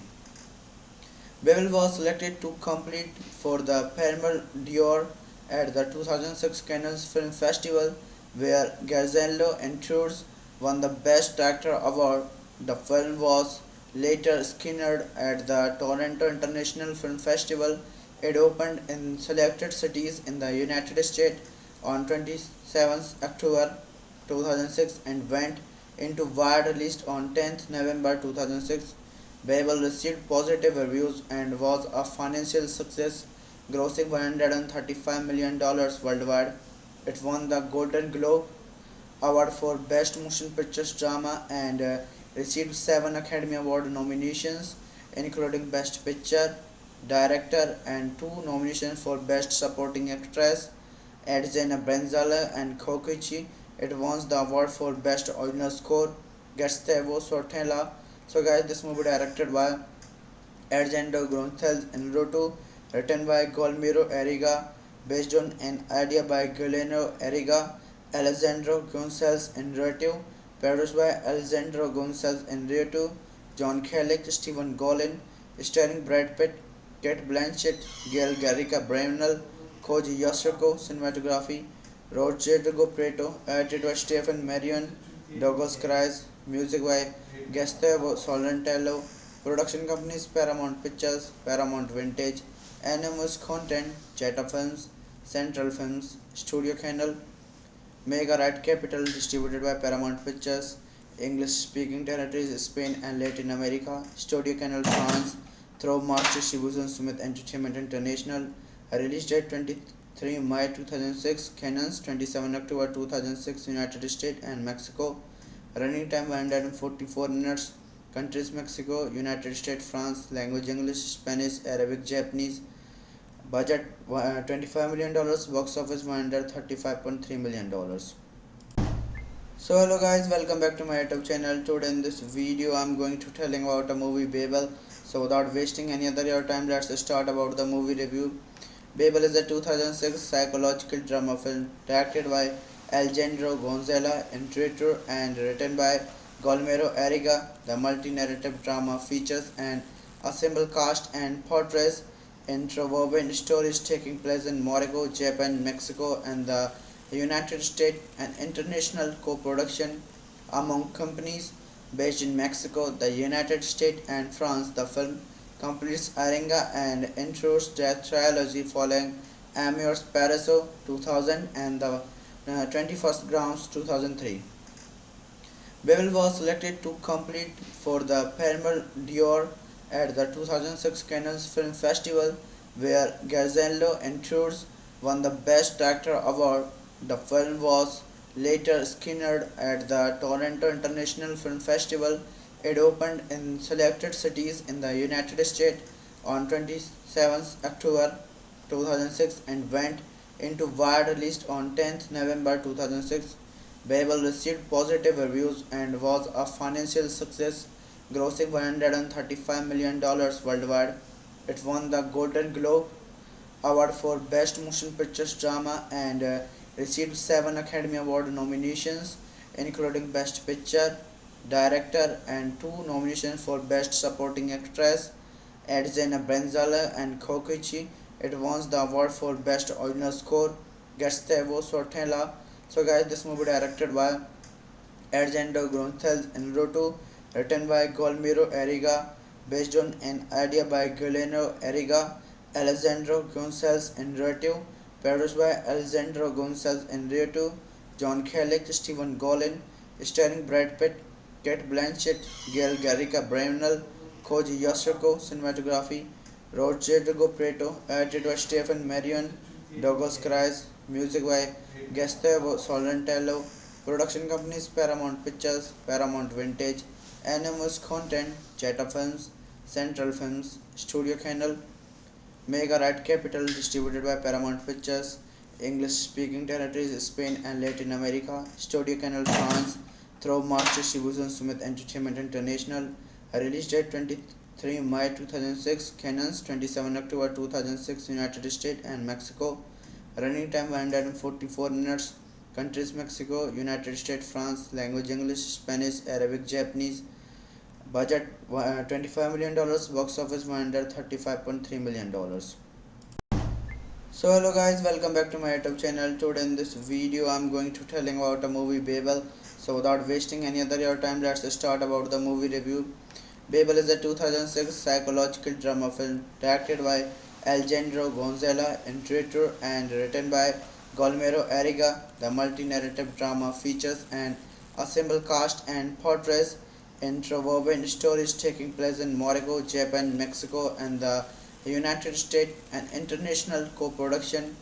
Babel was selected to compete for the Palme d'Or at the 2006 Cannes Film Festival, where Garzello Intrudes won the Best Actor award. The film was later screened at the Toronto International Film Festival. It opened in selected cities in the United States on 27th October 2006 and went into wide release on 10th November 2006. Babel received positive reviews and was a financial success, grossing $135 million worldwide. It won the Golden Globe Award for Best Motion Pictures Drama and received 7 Academy Award nominations, including Best Picture, Director, and 2 nominations for Best Supporting Actress. Edzena Brenzala and Kokichi. It won the award for Best Original Score, Gustavo Sortella. So guys, this movie directed by Argento Gonzalez Inarritu, written by Guillermo Arriaga, based on an idea by Guillermo Arriaga, Alejandro Gonzalez Inarritu, produced by Alejandro Gonzalez Inarritu, John Kellick, Stephen Golin, starring Brad Pitt, Kate Blanchett, Gail Garrica Bernal, Koji Yasuko, cinematography, Rodrigo Prieto, edited by Stephen Marion, Dogos Cries, music by Gustavo Solentello, production companies Paramount Pictures, Paramount Vintage, Animus Content, Jetta Films, Central Films, Studio Canal, Mega Right Capital, distributed by Paramount Pictures, English speaking territories Spain and Latin America, Studio Canal France, through March distribution Smith Entertainment International, release date 23 May 2006, Canons 27 October 2006, United States and Mexico, running time 144 minutes, countries Mexico, United States, France, language English, Spanish, Arabic, Japanese, budget $25 million, box office $135.3 million. So hello guys, welcome back to my YouTube channel. Today in this video I'm going to telling about the movie Babel. So without wasting any other your time, let's start about the movie review. Babel is a 2006 psychological drama film directed by Alejandro Gonzalez, director and written by Guillermo Arriaga. The multi-narrative drama features an ensemble cast and portrays interwoven stories taking place in Morocco, Japan, Mexico, and the United States, an international co-production among companies based in Mexico, the United States, and France. The film completes Arenga and intros the trilogy following Amores Paraiso 2000 and the 21st Grounds 2003. Babel was selected to compete for the Palme d'Or at the 2006 Cannes Film Festival, where Garzello Intrudes won the Best Director award. The film was later screened at the Toronto International Film Festival. It opened in selected cities in the United States on 27th October 2006 and went into wide release on 10th November 2006. Babel received positive reviews and was a financial success, grossing $135 million worldwide. It won the Golden Globe Award for Best Motion Pictures Drama and received 7 Academy Award nominations, including Best Picture, Director, and 2 nominations for Best Supporting Actress, Edzena Brenzala and Kokichi. It won the award for Best Original Score, Gustavo Sortella. So guys, this movie directed by Argento Gonzalez Inarritu, written by Guillermo Arriaga, based on an idea by Guillermo Arriaga, Alejandro Gonzalez Inarritu, produced by Alejandro Gonzalez Inarritu, John Kellick, Stephen Golin, starring Brad Pitt, Kate Blanchett, Gail Garrica Bernal, Koji Yasuko, cinematography, Rodrigo Prieto, edited by Stephen Marion, Douglas Cries, music by Gustavo Solentello, production companies Paramount Pictures, Paramount Vintage, Animus Content, Jetta Films, Central Films, Studio Canal, Mega Right Capital, distributed by Paramount Pictures, English speaking territories Spain and Latin America, Studio Canal France, through March distribution Smith Entertainment International, release date 23 May 2006, Canons 27 October 2006, United States and Mexico, running time 144 minutes, countries Mexico, United States, France, language English, Spanish, Arabic, Japanese, budget $25 million, box office $135.3 million. So hello guys, welcome back to my YouTube channel. Today in this video I'm going to telling about the movie Babel. So without wasting any other your time, let's start about the movie review. Babel is a 2006 psychological drama film directed by Alejandro Gonzalez, director and written by Guillermo Arriaga. The multi-narrative drama features an ensemble cast and portrays interwoven stories taking place in Morocco, Japan, Mexico, and the United States, an international co-production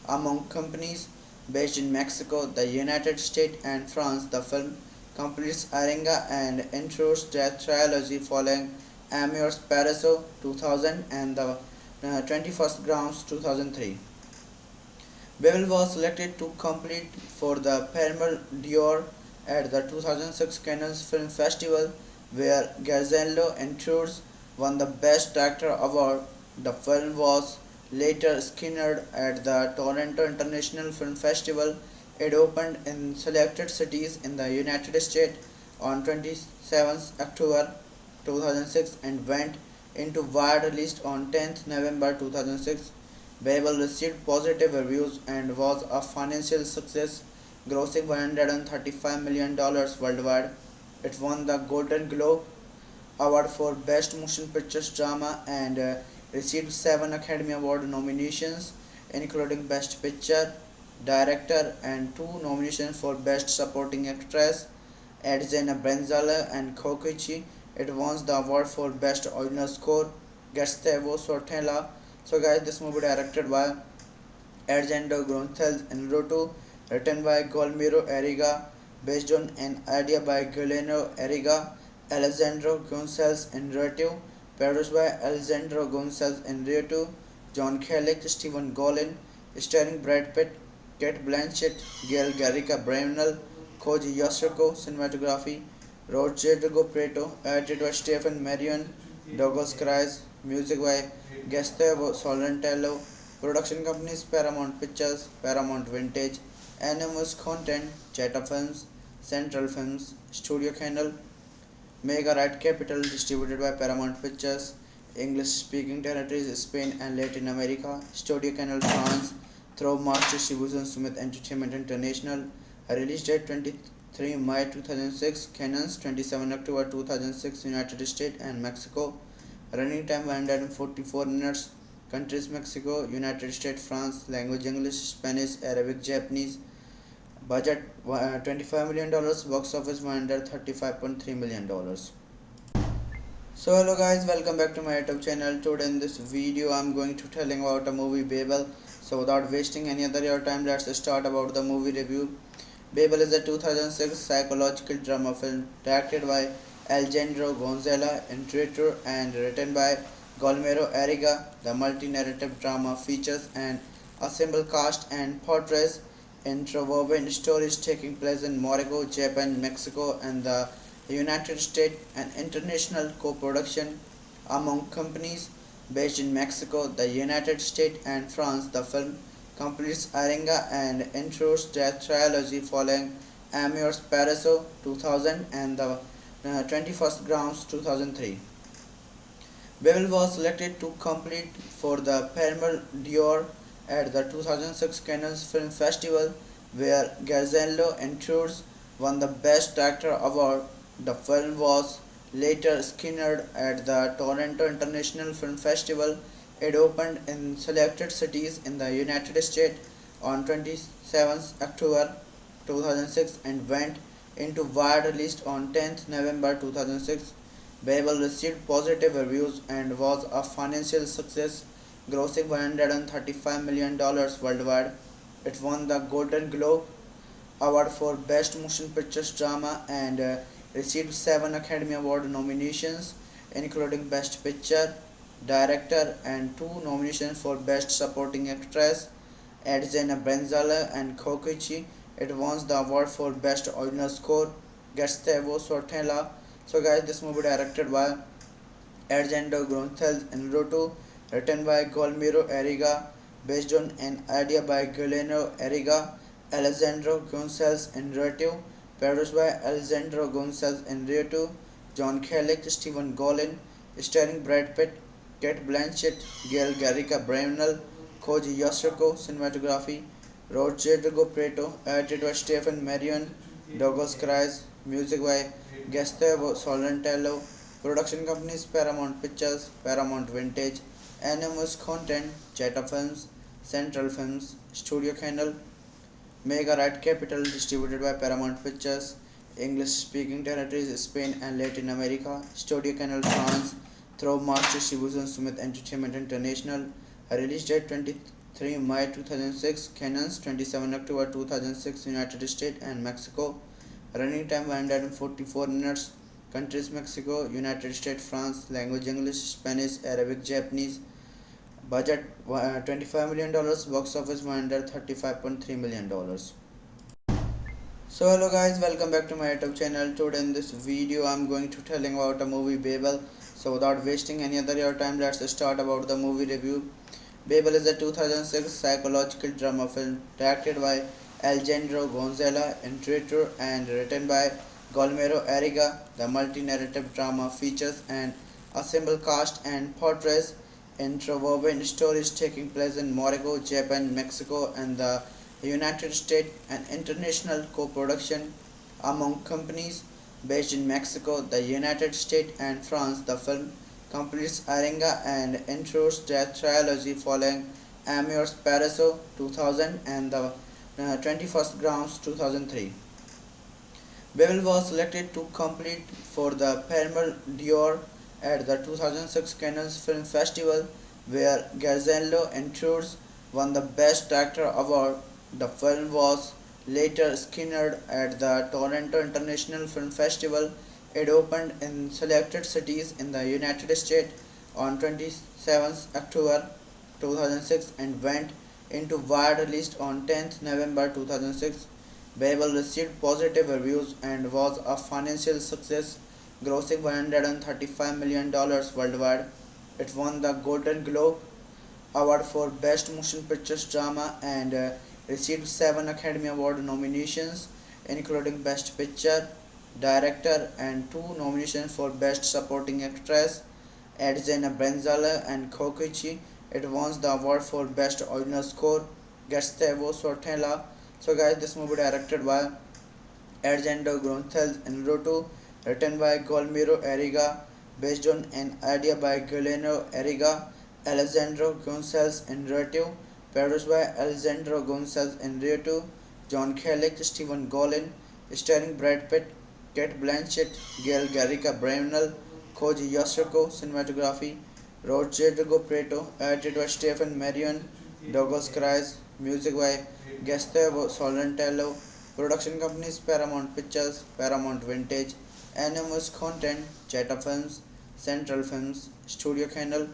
among companies based in Mexico, the United States, and France. The film completes Arenga and intros the trilogy following Amores Paraiso 2000 and the 21st Grounds 2003. Babel was selected to compete for the Palme d'Or at the 2006 Cannes Film Festival, where Garzello Intrudes won the Best Director award. The film was later screened at the Toronto International Film Festival. It opened in selected cities in the United States on 27th October 2006 and went into wide release on 10th November 2006. Babel received positive reviews and was a financial success, grossing $135 million worldwide. It won the Golden Globe Award for Best Motion Pictures Drama and received 7 Academy Award nominations, including Best Picture, Director, and 2 nominations for Best Supporting Actress. Edzena Brenzala and Kokichi. It won the award for Best Original Score. Gustavo Sortella. So, guys, this movie directed by Argento Gonzalez Inarritu, written by Guillermo Arriaga, based on an idea by Guillermo Arriaga, Alejandro Gonzalez Inarritu, produced by Alejandro Gonzalez Inarritu, John Cusack, Stephen Golin, starring Brad Pitt, Kate Blanchett, Gail Garrica Bernal, Koji Yasuko, cinematography, Rodrigo Prieto, edited by Stephen Marion, Douglas Cries, music by Gustavo Sorrentino, production companies Paramount Pictures, Paramount Vintage, Animus Content, Cheta Films, Central Films, Studio Canal, Mega Right Capital, distributed by Paramount Pictures, English speaking territories Spain and Latin America, Studio Canal France, through March distribution Smith Entertainment International, release date 23 May 2006, Canons 27 October 2006, United States and Mexico, running time 144 minutes, countries Mexico, United States, France, language English, Spanish, Arabic, Japanese, budget $25 million, box office $135.3 million. So hello guys, welcome back to my YouTube channel. Today in this video I'm going to telling about a movie Babel. So without wasting any other your time, let's start about the movie review. Babel is a 2006 psychological drama film directed by Alejandro Gonzalez Inarritu and written by Guillermo Arriaga. The multi-narrative drama features an ensemble cast and portrays interwoven stories taking place in Morocco, Japan, Mexico, and the United States, an international co-production among companies based in Mexico, the United States, and France. The film completes Aringa and intros the trilogy following Amours Paraiso 2000 and the 21st Grounds 2003. Babel was selected to compete for the Palme d'Or at the 2006 Cannes Film Festival, where Gonzalo Inarritu won the Best Director award. The film was later screened at the Toronto International Film Festival. It opened in selected cities in the United States on 27 October 2006 and went into wide release on 10th November 2006. Babel received positive reviews and was a financial success, grossing $135 million worldwide. It won the Golden Globe Award for Best Motion Pictures Drama and received 7 Academy Award nominations, including Best Picture, Director, and 2 nominations for Best Supporting Actress. Edzena Brenzala and Kokichi. It won the award for Best Original Score. Gustavo Sortella. So guys, this movie directed by Argento Gonzalez Inarritu, written by Guillermo Arriaga, based on an idea by Guillermo Arriaga, Alejandro Gonzalez Inarritu, produced by Alejandro Gonzalez Inarritu, John Cusack, Stephen Golin, starring Brad Pitt, Kate Blanchett, Gail Garrica Bernal, Koji Yasuko, cinematography, Rodrigo Prieto, edited by Stephen Marion, Douglas Cries, music by Gustavo Sorrentino, production companies Paramount Pictures, Paramount Vintage, Animus Content, Cheta Films, Central Films, Studio Canal, Mega Right Capital, distributed by Paramount Pictures, English speaking territories Spain and Latin America, Studio Canal France, through March distribution Smith Entertainment International, release date 23 May 2006, Canons 27 October 2006, United States and Mexico, running time 144 minutes, countries Mexico, United States, France, language English, Spanish, Arabic, Japanese, budget $25 million, box office $135.3 million. So hello guys, welcome back to my YouTube channel. Today in this video I'm going to telling about a movie Babel. So without wasting any other your time, let's start about the movie review. Babel is a 2006 psychological drama film directed by Alejandro Gonzalez Inarritu and written by Guillermo Arriaga. The multi-narrative drama features an ensemble cast and portrays interwoven stories taking place in Morocco, Japan, Mexico, and the United States, and international co-production among companies based in Mexico, the United States, and France. The film completes Arenga and intros the trilogy following Amour's Paraiso 2000 and the 21st Grounds 2003. Babel was selected to compete for the Palme d'Or at the 2006 Cannes Film Festival, where Garzanlo Intrudes won the Best Actor award. The film was later screened at the Toronto International Film Festival. It opened in selected cities in the United States on 27th October 2006 and went into wide release on 10th November 2006. Babel received positive reviews and was a financial success, grossing $135 million worldwide. It won the Golden Globe Award for Best Motion Pictures Drama and received 7 Academy Award nominations, including Best Picture, Director, and 2 nominations for Best Supporting Actress. Edzena Brenzala and Kokichi. It won the award for Best Original Score, Gustavo Sortella. So guys, this movie directed by Argento Gonzalez Inarritu, written by Guillermo Arriaga, based on an idea by Guillermo Arriaga, Alejandro Gonzalez Inarritu, produced by Alejandro Gonzalez Inarritu, John Cusack, Stephen Golin, starring Brad Pitt, Kate Blanchett, Gail Garrica Bernal, Koji Yasuko, cinematography, Rodrigo Prieto, edited by Stephen Marion, Douglas Cries, music by Gustavo Solentello, production companies Paramount Pictures, Paramount Vintage, Animus Content, Jetta Films, Central Films, Studio Canal,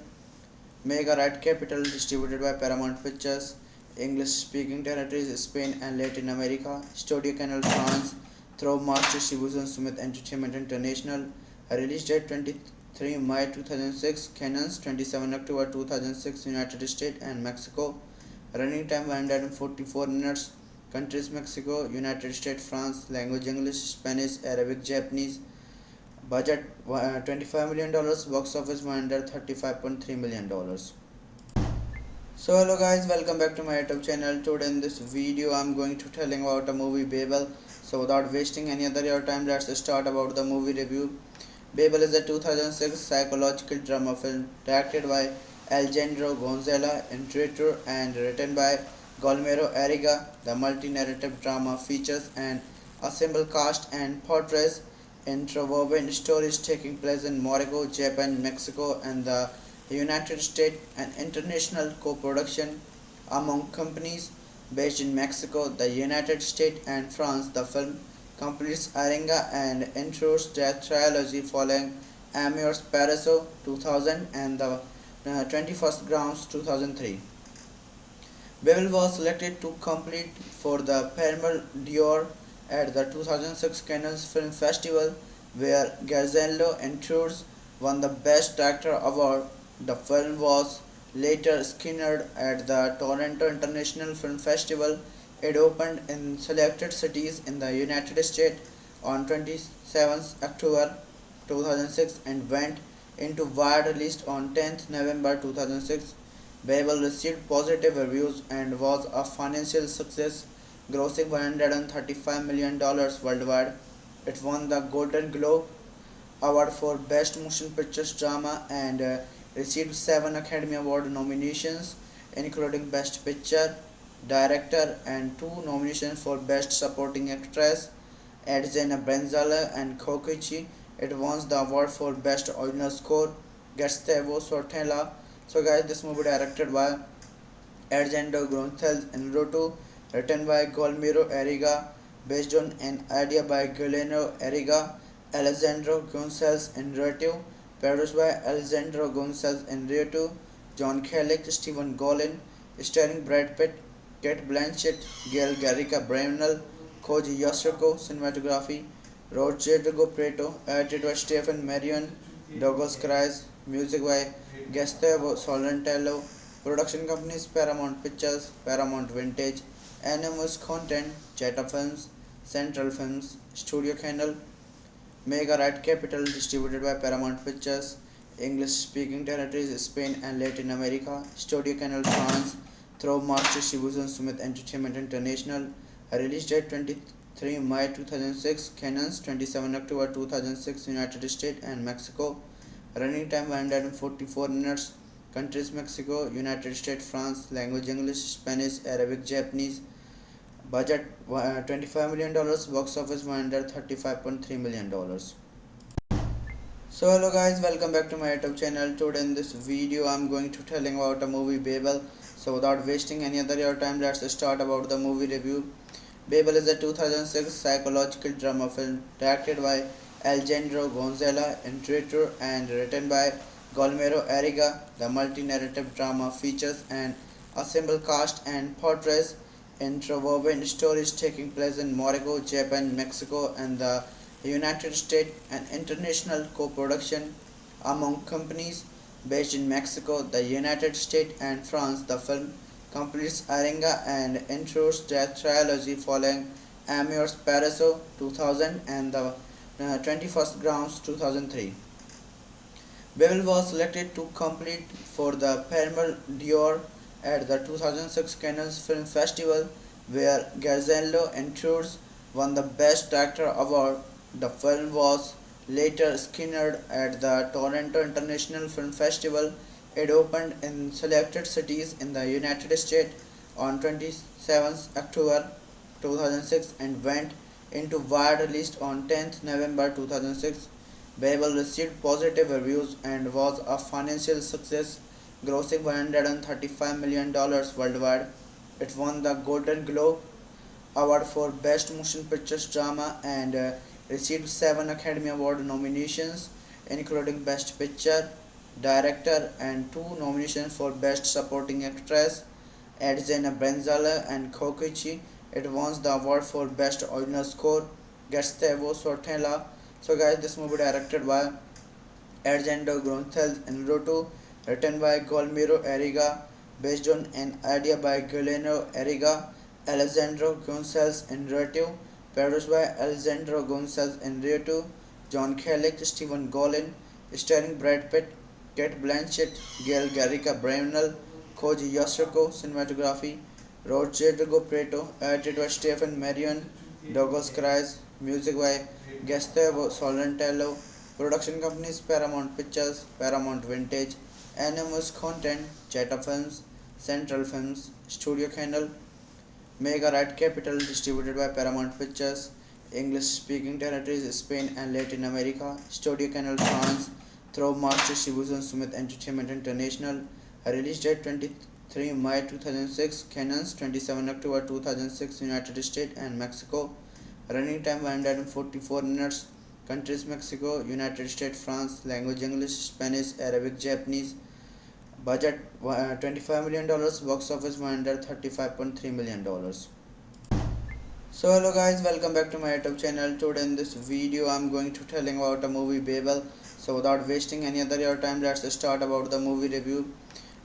Mega Right Capital, distributed by Paramount Pictures, English speaking territories Spain and Latin America, Studio Canal France, through March distribution Smith Entertainment International, release date 23 May 2006, Cannes 27 October 2006, United States and Mexico, running time 144 minutes, countries Mexico, United States, France, language English, Spanish, Arabic, Japanese, budget $25 million, box office $135.3 million. So hello guys, welcome back to my YouTube channel. Today in this video I'm going to telling about the movie Babel. So without wasting any other your time, let's start about the movie review. Babel is a 2006 psychological drama film directed by Alejandro Gonzalez Inarritu and written by Guillermo Arriaga. The multi-narrative drama features an ensemble cast and portrays interwoven stories taking place in Morocco, Japan, Mexico, and the United States, and international co-production among companies based in Mexico, the United States, and France. The film completes Arenga and intros the trilogy following Amour's Paraiso 2000 and the 21st Grounds 2003. Babel was selected to compete for the Palme d'Or at the 2006 Cannes Film Festival, where Garzanlo Intrudes won the Best Actor award. The film was later screened at the Toronto International Film Festival. It opened in selected cities in the United States on 27th October 2006 and went into wide release on 10th November 2006. Babel received positive reviews and was a financial success, grossing $135 million worldwide. It won the Golden Globe Award for Best Motion Pictures Drama and received 7 Academy Award nominations, including Best Picture, Director, and 2 nominations for Best Supporting Actress. Edzena Brenzala and Kokichi. It won the award for Best Original Score, Gustavo Sortella. So guys, this movie directed by Argento Gonzalez Inarritu, written by Guillermo Arriaga, based on an idea by Guillermo Arriaga, Alejandro Gonzalez Inarritu, produced by Alejandro Gonzalez Inarritu, John Cusack, Stephen Golin, starring Brad Pitt, Kate Blanchett, Gail Garrica Bernal, Koji Yasuko, cinematography, Rodrigo Prieto, edited by Stephen Marion, Douglas Cries, music by Gustavo Solentello, production companies Paramount Pictures, Paramount Vintage, Animus Content, Jetta Films, Central Films, Studio Canal, Mega Right Capital, distributed by Paramount Pictures, English speaking territories Spain and Latin America, Studio Canal France, through Master Shibuya Sumit Entertainment International. Release date 23 May 2006, Canons 27 October 2006, United States and Mexico. Running time 144 minutes. Countries Mexico, United States, France. Language English, Spanish, Arabic, Japanese. Budget $25 million. Box office $135.3 million. So hello guys, welcome back to my YouTube channel. Today in this video I'm going to telling about a movie Babel. So without wasting any other your time, let's start about the movie review. Babel is a 2006 psychological drama film directed by Alejandro Gonzalez, director and written by Guillermo Arriaga. The multi-narrative drama features an assembled cast and portrays interwoven stories taking place in Morocco, Japan, Mexico, and the United States, an international co-production among companies based in Mexico, the United States, and France. The film completes Arenga and intros the trilogy following Amores Paraiso 2000 and the 21st Grounds 2003. Babel was selected to compete for the Palme d'Or at the 2006 Cannes Film Festival, where Garzello Intrudes won the Best Actor award. The film was later screened at the Toronto International Film Festival. It opened in selected cities in the United States on 27 October 2006 and went into wide release on 10th November 2006. Babel received positive reviews and was a financial success, grossing $135 million worldwide. It won the Golden Globe Award for Best Motion Picture Drama and received 7 Academy Award nominations, including Best Picture, Director, and 2 nominations for Best Supporting Actress, Edzena Brenzala and Kokichi. It won the award for Best Original Score, Gustavo Sortella. So guys, this movie directed by Argento Gonzalez Inarritu, written by Guillermo Arriaga, based on an idea by Guillermo Arriaga, Alejandro Gonzalez Inarritu, produced by Alejandro Gonzalez Inarritu, John Kellick, Stephen Golin, starring Brad Pitt, Kate Blanchett, Gail Garrica Bernal, Koji Yasuko, cinematography, Rodrigo Prieto, edited by Stephen Marion, Douglas Christ, music by Gustavo Solentello, production companies Paramount Pictures, Paramount Vintage, Animus Content, Cheta Films, Central Films, Studio Canal, Mega Right Capital, distributed by Paramount Pictures, English speaking territories Spain and Latin America, Studio Canal France, through Master Shibuya Sumit Entertainment International. Release date 23 May 2006, Canons 27 October 2006, United States and Mexico. Running time 144 minutes. Countries Mexico, United States, France. Language English, Spanish, Arabic, Japanese. Budget $25 million. Box office $135.3 million. So hello guys, welcome back to my YouTube channel. Today in this video I'm going to telling about a movie Babel. So without wasting any other your time, let's start about the movie review.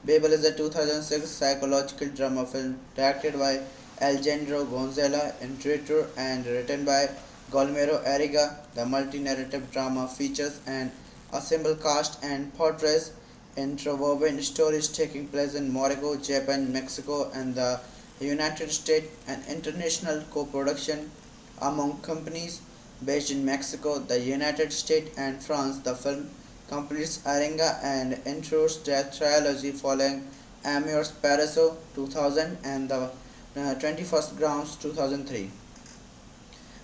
Babel is a 2006 psychological drama film directed by Alejandro Gonzalez, director and written by Guillermo Arriaga. The multi-narrative drama features an assembled cast and portrays interwoven stories taking place in Morocco, Japan, Mexico, and the United States, an international co-production among companies based in Mexico, the United States, and France. The film completes Arenga and intros the trilogy following Amores Paraiso 2000 and the 21st Grounds 2003.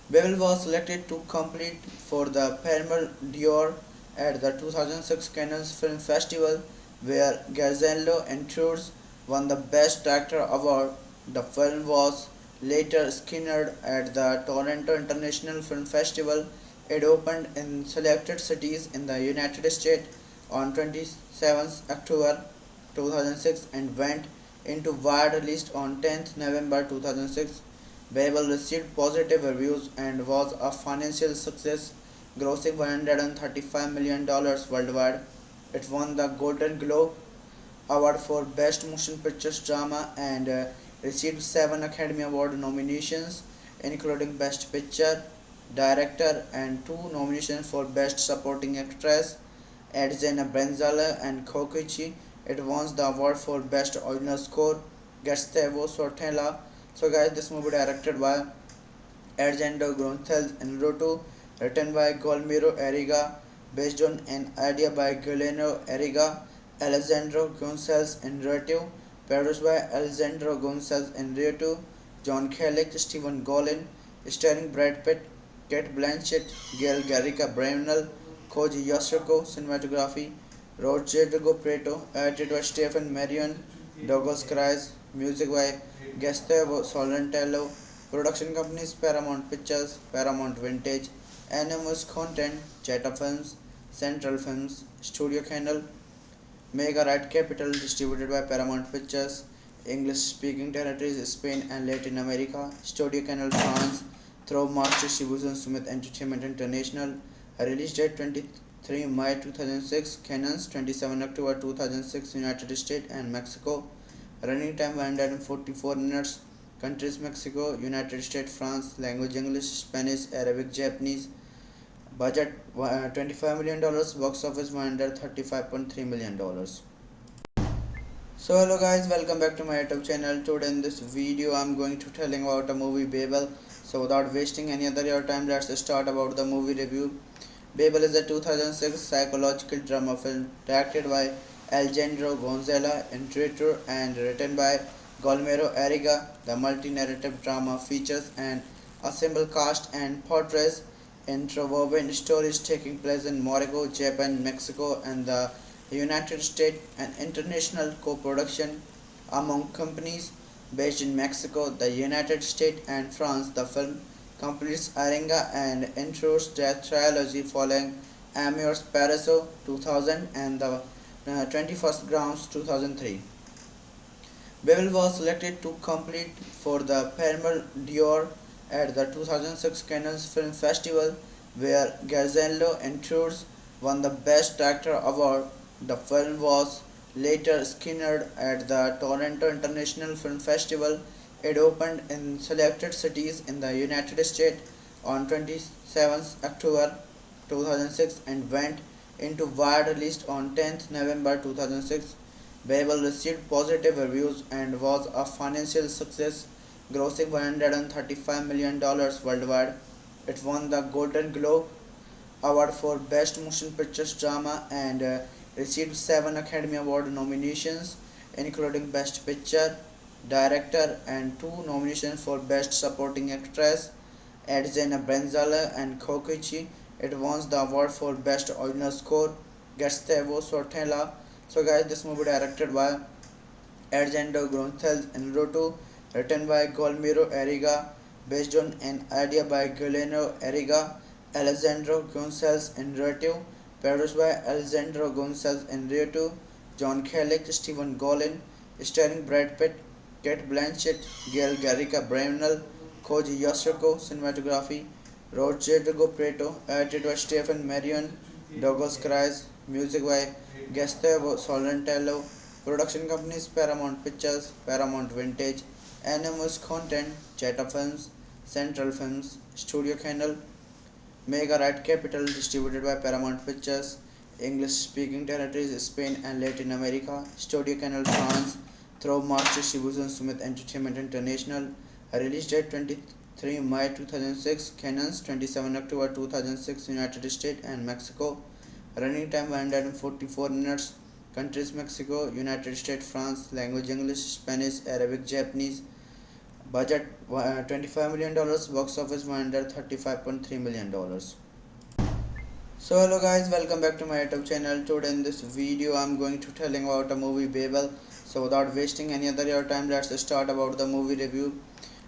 Babel was selected to compete for the Palme d'Or at the 2006 Cannes Film Festival, where Garzello Intrudes won the Best Actor award. The film was later screened at the Toronto International Film Festival. It opened in selected cities in the United States on 27 October 2006 and went into wide release on 10th November 2006. Babel received positive reviews and was a financial success, grossing $135 million worldwide. It won the Golden Globe Award for Best Motion Picture Drama and received 7 Academy Award nominations, including Best Picture, Director, and 2 nominations for Best Supporting Actress, Edzena Brenzala and Kokichi. It won the award for Best Original Score, Gustavo Sortella. So guys, this movie directed by Alejandro Gonzalez Inarritu, written by Guillermo Arriaga, based on an idea by Guillermo Arriaga, Alejandro Gonzalez Inarritu, produced by Alejandro Gonzalez Inarritu, John Kellick, Stephen Golin, starring Brad Pitt, Kate Blanchett, Gail Garrica Bernal, Koji Yasuko, cinematography, Rodrigo Prieto, edited by Stephen Marion, Douglas Christ, music by Gustavo Solentello, production companies Paramount Pictures, Paramount Vintage, Animus Content, Jetta Films, Central Films, Studio Canal, Mega Right Capital, distributed by Paramount Pictures, English speaking territories Spain and Latin America, Studio Canal France, through Master Distribution Smith Entertainment International, release date 23 May 2006, Canons 27 October 2006, United States and Mexico, running time 144 minutes, countries Mexico, United States, France, language English, Spanish, Arabic, Japanese, budget $25 million, box office $135.3 million. So hello guys, welcome back to my YouTube channel. Today in this video I'm going to telling about a movie Babel. So without wasting any other your time, let's start about the movie review. Babel is a 2006 psychological drama film directed by Alejandro Gonzalez Inarritu and written by Guillermo Arriaga. The multi-narrative drama features an ensemble cast and portrays interwoven stories taking place in Morocco, Japan, Mexico, and the United States, an international co-production among companies based in Mexico, the United States, and France. The film completes Arenga and intros the trilogy following Amours Paraiso 2000 and the 21st Grounds 2003. Babel was selected to compete for the Palme d'Or at the 2006 Cannes Film Festival, where Garzello Inarritu won the Best Director award. The film was later screened at the Toronto International Film Festival. It opened in selected cities in the United States on 27 October 2006 and went into wide release on 10 November 2006. Babel received positive reviews and was a financial success, grossing $135 million worldwide. It won the Golden Globe Award for Best Motion Pictures Drama and received 7 Academy Award nominations, including Best Picture, Director, and 2 nominations for Best Supporting Actress, Edzena Brenzala and Kokichi. It won the award for Best Original Score, Gustavo Sortella. So guys, this movie directed by Alejandro Gonzalez Inarritu, written by Guillermo Arriaga, based on an idea by Guillermo Arriaga, Alejandro Gonzalez Inarritu, produced by Alejandro Gonzalez Inarritu, John Kellick, Stephen Golin, starring Brad Pitt, Kate Blanchett, Gail Garrica Bernal, Koji Yasuko, cinematography, Rodrigo Prieto, edited by Stephen Marion, Douglas Christ, music by Gustavo Solentello, production companies Paramount Pictures, Paramount Vintage, Animus Content, Jetta Films, Central Films, Studio Canal, Mega Right Capital, distributed by Paramount Pictures, English speaking territories Spain and Latin America, Studio Canal France, through Master Distribution Smith Entertainment International, release date 23 May 2006, Canons 27 October 2006, United States and Mexico, running time 144 minutes, countries Mexico, United States, France, language English, Spanish, Arabic, Japanese, budget $25 million, box office $135.3 million. So hello guys, welcome back to my YouTube channel. Today in this video I'm going to telling about a movie Babel. So without wasting any other your time, let's start about the movie review.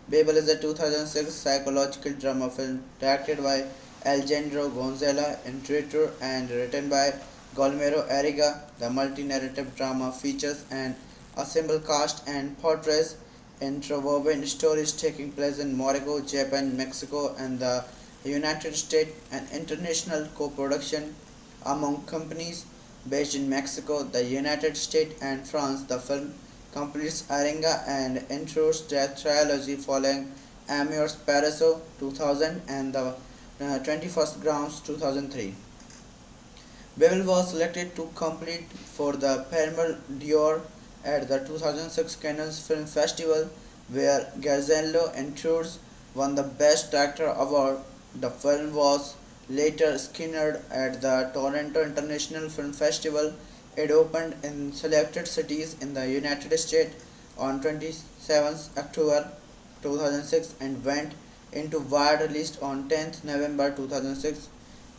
Babel is a 2006 psychological drama film directed by Alejandro Gonzalez Inarritu and written by Guillermo Arriaga. The multi-narrative drama features an ensemble cast and portrays interwoven stories taking place in Morocco, Japan, Mexico, and the United States, an international co-production among companies based in Mexico, the United States, and France. The film completes Arenga and intros the trilogy following Amours Paraiso 2000 and the 21st Grounds 2003. Babel was selected to compete for the Palme d'Or at the 2006 Cannes Film Festival, where Garzanlo Intrudes won the Best Actor award. The film was later screened at the Toronto International Film Festival. It opened in selected cities in the United States on 27th October 2006 and went into wide release on 10th November 2006.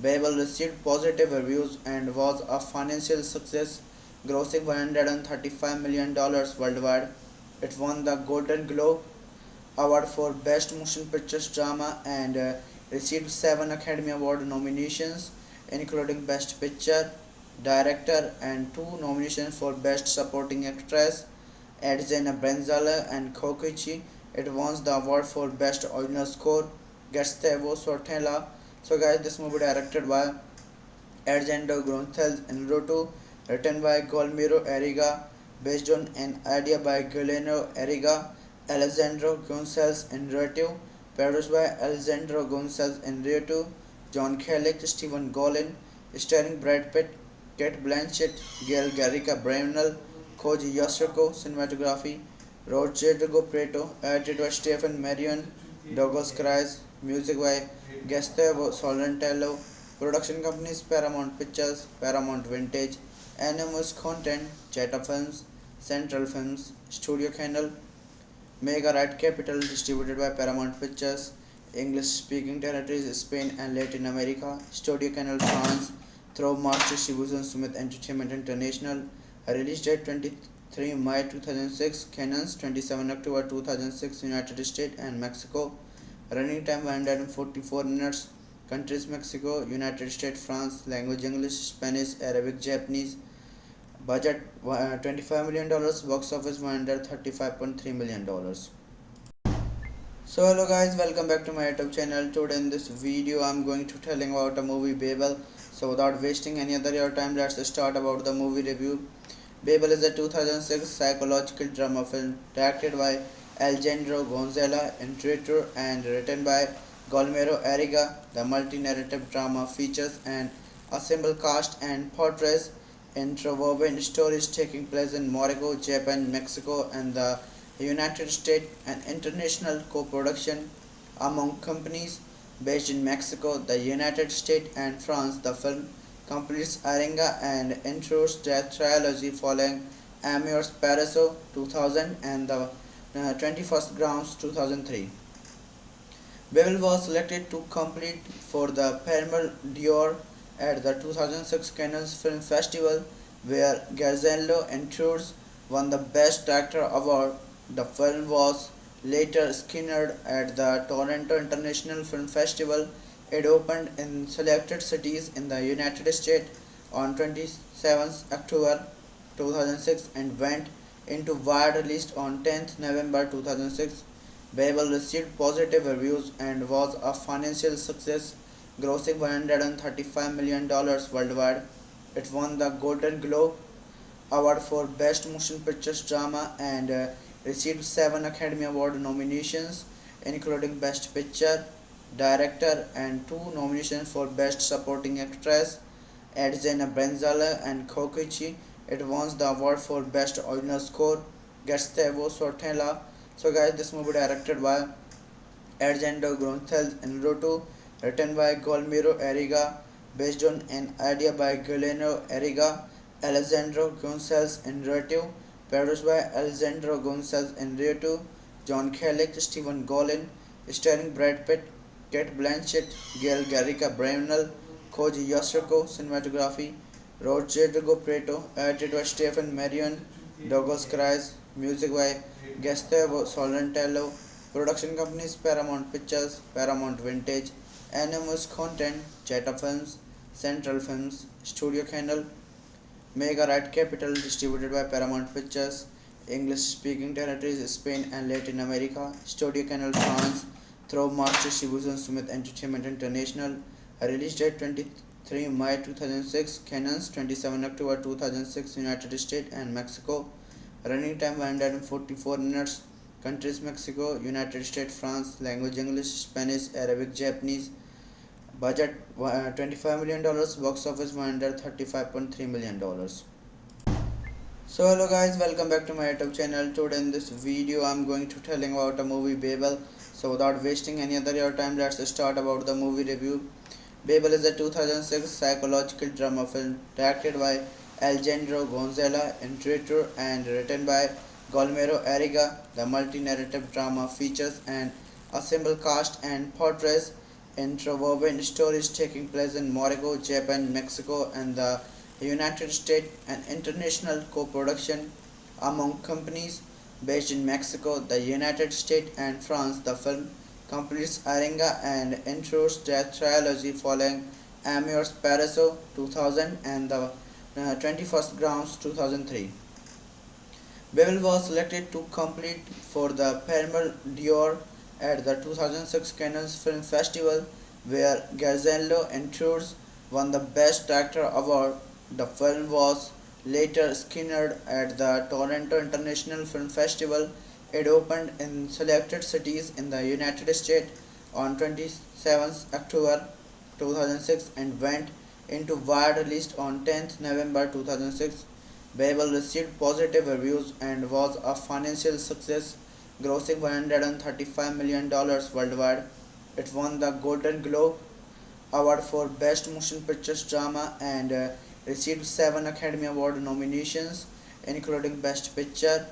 Babel received positive reviews and was a financial success, grossing $135 million worldwide. It won the Golden Globe Award for Best Motion Pictures Drama and received 7 Academy Award nominations, including Best Picture, Director, and 2 nominations for Best Supporting Actress. Edzena Brenzala and Kokichi. It won the award for Best Original Score, Gustavo Sortella. So guys, this movie directed by Edgardo Gonzalez Inarritu, written by Guillermo Arriaga, based on an idea by Guillermo Arriaga, Alejandro Gonzalez Inarritu, produced by Alejandro Gonzalez Inarritu, John Kellick, Stephen Golin, starring Brad Pitt, Kate Blanchett, Gail Garrica Bernal, Koji Yasuko, cinematography, Rodrigo Prieto, edited by Stephen Marion, Douglas Christ, music by Gustavo Solentello, production companies Paramount Pictures, Paramount Vintage, Animus Content, Cheta Films, Central Films, Studio Canal, Mega Right Capital, distributed by Paramount Pictures, English speaking territories Spain and Latin America, Studio Canal France, through March distribution Smith Entertainment International, release date 23 May 2006, Cannes 27 October 2006, United States and Mexico, running time 144 minutes, countries Mexico, United States, France, language English, Spanish, Arabic, Japanese, budget $25 million, box office $135.3 million. So hello guys, welcome back to my YouTube channel. Today in this video I'm going to telling about a movie Babel. So without wasting any other your time, let's start about the movie review. Babel is a 2006 psychological drama film directed by Alejandro Gonzalez Inarritu and written by Guillermo Arriaga. The multi-narrative drama features an ensemble cast and portrays interwoven stories taking place in Morocco, Japan, Mexico, and the United States, an international co-production among companies based in Mexico, the United States, and France. The film completes Aringa and intros the trilogy following Amours Paraiso 2000 and the 21st Grounds 2003. Babel was selected to compete for the Palme d'Or at the 2006 Cannes Film Festival, where Garzanlo Intrudes won the Best Actor award. The film was later screened at the Toronto International Film Festival. It opened in selected cities in the United States on 27th October 2006 and went into wide release on 10th November 2006. Babel received positive reviews and was a financial success, grossing $135 million worldwide. It won the Golden Globe Award for Best Motion Pictures Drama and received 7 Academy Award nominations, including Best Picture, Director, and 2 nominations for Best Supporting Actress. Edzena Brenzala and Kokichi. It won the award for Best Original Score, Gustavo Sortella. So guys, this movie directed by Edgardo Gonzalez Inarritu, written by Guillermo Arriaga, based on an idea by Guillermo Arriaga, Alejandro Gonzalez Inarritu, produced by Alejandro Gonzalez Inarritu, John Kellick, Stephen Golin, starring Brad Pitt, Kate Blanchett, Gail Garrica Bernal, Koji Yasuko, cinematography, Rodrigo Prieto, edited by Stephen Marion, Douglas Christ, music by Gustavo Solentello, production companies Paramount Pictures, Paramount Vintage, Animus Content, Cheta Films, Central Films, Studio Canal, Mega Right Capital, distributed by Paramount Pictures, English speaking territories Spain and Latin America, Studio Canal France, through March distribution Smith Entertainment International, release date 23 May 2006, Cannes 27 October 2006, United States and Mexico, running time 144 minutes, countries Mexico, United States, France, language English, Spanish, Arabic, Japanese, budget $25 million, box office $135.3 million. So hello guys, welcome back to my YouTube channel. Today in this video I'm going to telling about a movie Babel. So without wasting any other your time, let's start about the movie review. Babel is a 2006 psychological drama film directed by Alejandro Gonzalez, directed and written by Guillermo Arriaga. The multi-narrative drama features an assembled cast and portrays interwoven stories taking place in Morocco, Japan, Mexico, and the United States, an international co-production among companies based in Mexico, the United States, and France. The film completes Aringa and intros the trilogy following Amores Paraiso 2000 and the 21st Grounds 2003. Babel was selected to compete for the Palme d'Or at the 2006 Cannes Film Festival, where Garzanlo Intrudes won the Best Actor award. The film was later screened at the Toronto International Film Festival. It opened in selected cities in the United States on 27th October 2006 and went into wide release on 10th November 2006. Babel received positive reviews and was a financial success, grossing $135 million worldwide. It won the Golden Globe Award for Best Motion Picture Drama and received 7 Academy Award nominations, including Best Picture,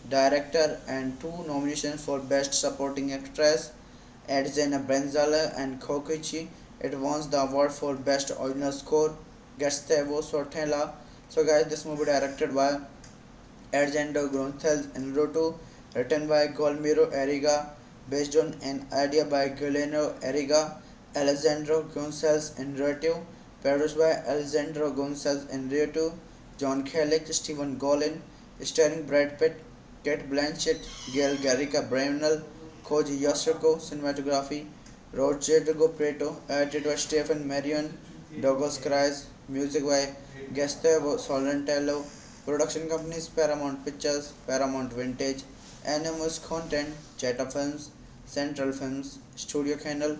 Director, and 2 nominations for Best Supporting Actress. Edzena Brenzala and Kokichi. It won the award for Best Original Score, Gustavo Sortella. So guys, this movie directed by Argento Gonzalez Inarritu, written by Guillermo Arriaga, based on an idea by Guillermo Arriaga, Alejandro Gonzalez Inarritu, produced by Alejandro Gonzalez Inarritu, John Kelly, Stephen Golin, starring Brad Pitt, Kate Blanchett, Gail Garrica Bernal, Koji Yasuko, cinematography, Rodrigo Prieto, edited by Stephen Marion, Douglas Cries, music by Gustavo Solentello, production companies Paramount Pictures, Paramount Vintage, Animus Content, Jetta Films, Central Films, Studio Canal,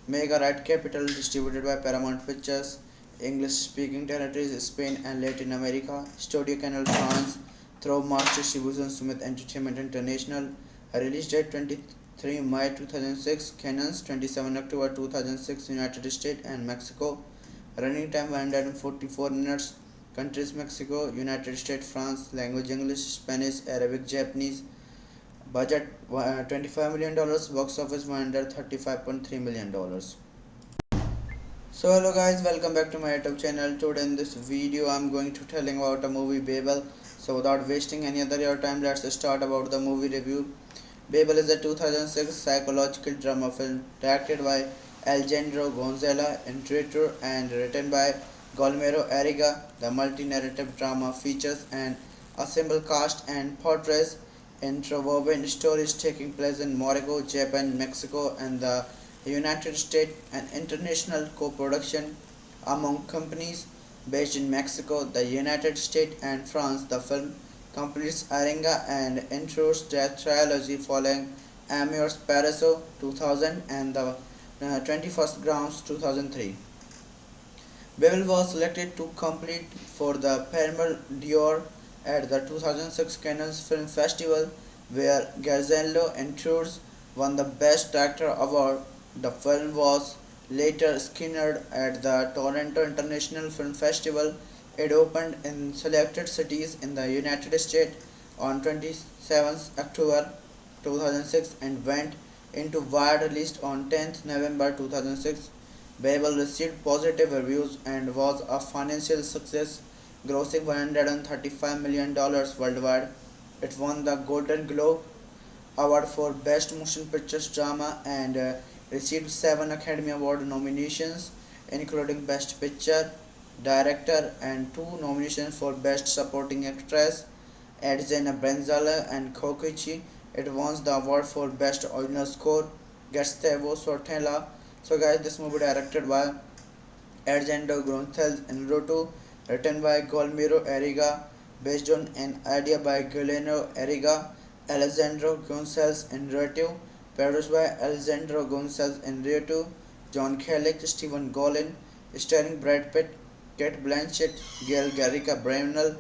Mega Right Capital, distributed by Paramount Pictures, English speaking territories Spain and Latin America, Studio Canal France, through Master Distribution Smith Entertainment International, release date 23 May 2006, Cannes 27 October 2006, United States and Mexico, running time 144 minutes, countries Mexico, United States, France, language English, Spanish, Arabic, Japanese, budget $25 million, box office $135.3 million. So hello guys, welcome back to my YouTube channel. Today in this video I'm going to telling about a movie Babel. So without wasting any other your time, let's start about the movie review. Babel is a 2006 psychological drama film directed by Alejandro Gonzalez, directed and written by Guillermo Arriaga. The multi-narrative drama features an assembled cast and portrays interwoven stories taking place in Morocco, Japan, Mexico, and the United States, an international co-production among companies based in Mexico, the United States, and France. The film completes Aringa and intros the trilogy following Amores Paraiso 2000 and the 21st Grounds 2003. Babel was selected to compete for the Palme d'Or at the 2006 Cannes Film Festival, where Garzanlo Intrudes won the Best Actor award. The film was later screened at the Toronto International Film Festival. It opened in selected cities in the United States on 27th October 2006 and went into wide release on 10th November 2006. Babel received positive reviews and was a financial success, grossing $135 million worldwide. It won the Golden Globe Award for Best Motion Picture Drama and received 7 Academy Award nominations, including Best Picture, Director, and 2 nominations for Best Supporting Actress. Edzena Brenzala and Kokichi. It won the award for Best Original Score, Gustavo Sortella. So guys, this movie directed by Argento Gonzalez Inarritu, written by Guillermo Arriaga, based on an idea by Guillermo Arriaga, Alejandro Gonzalez Inarritu, produced by Alejandro Gonzalez Inarritu, John Kelly, Stephen Golin, starring Brad Pitt, Kate Blanchett, Gail Garrica Bernal,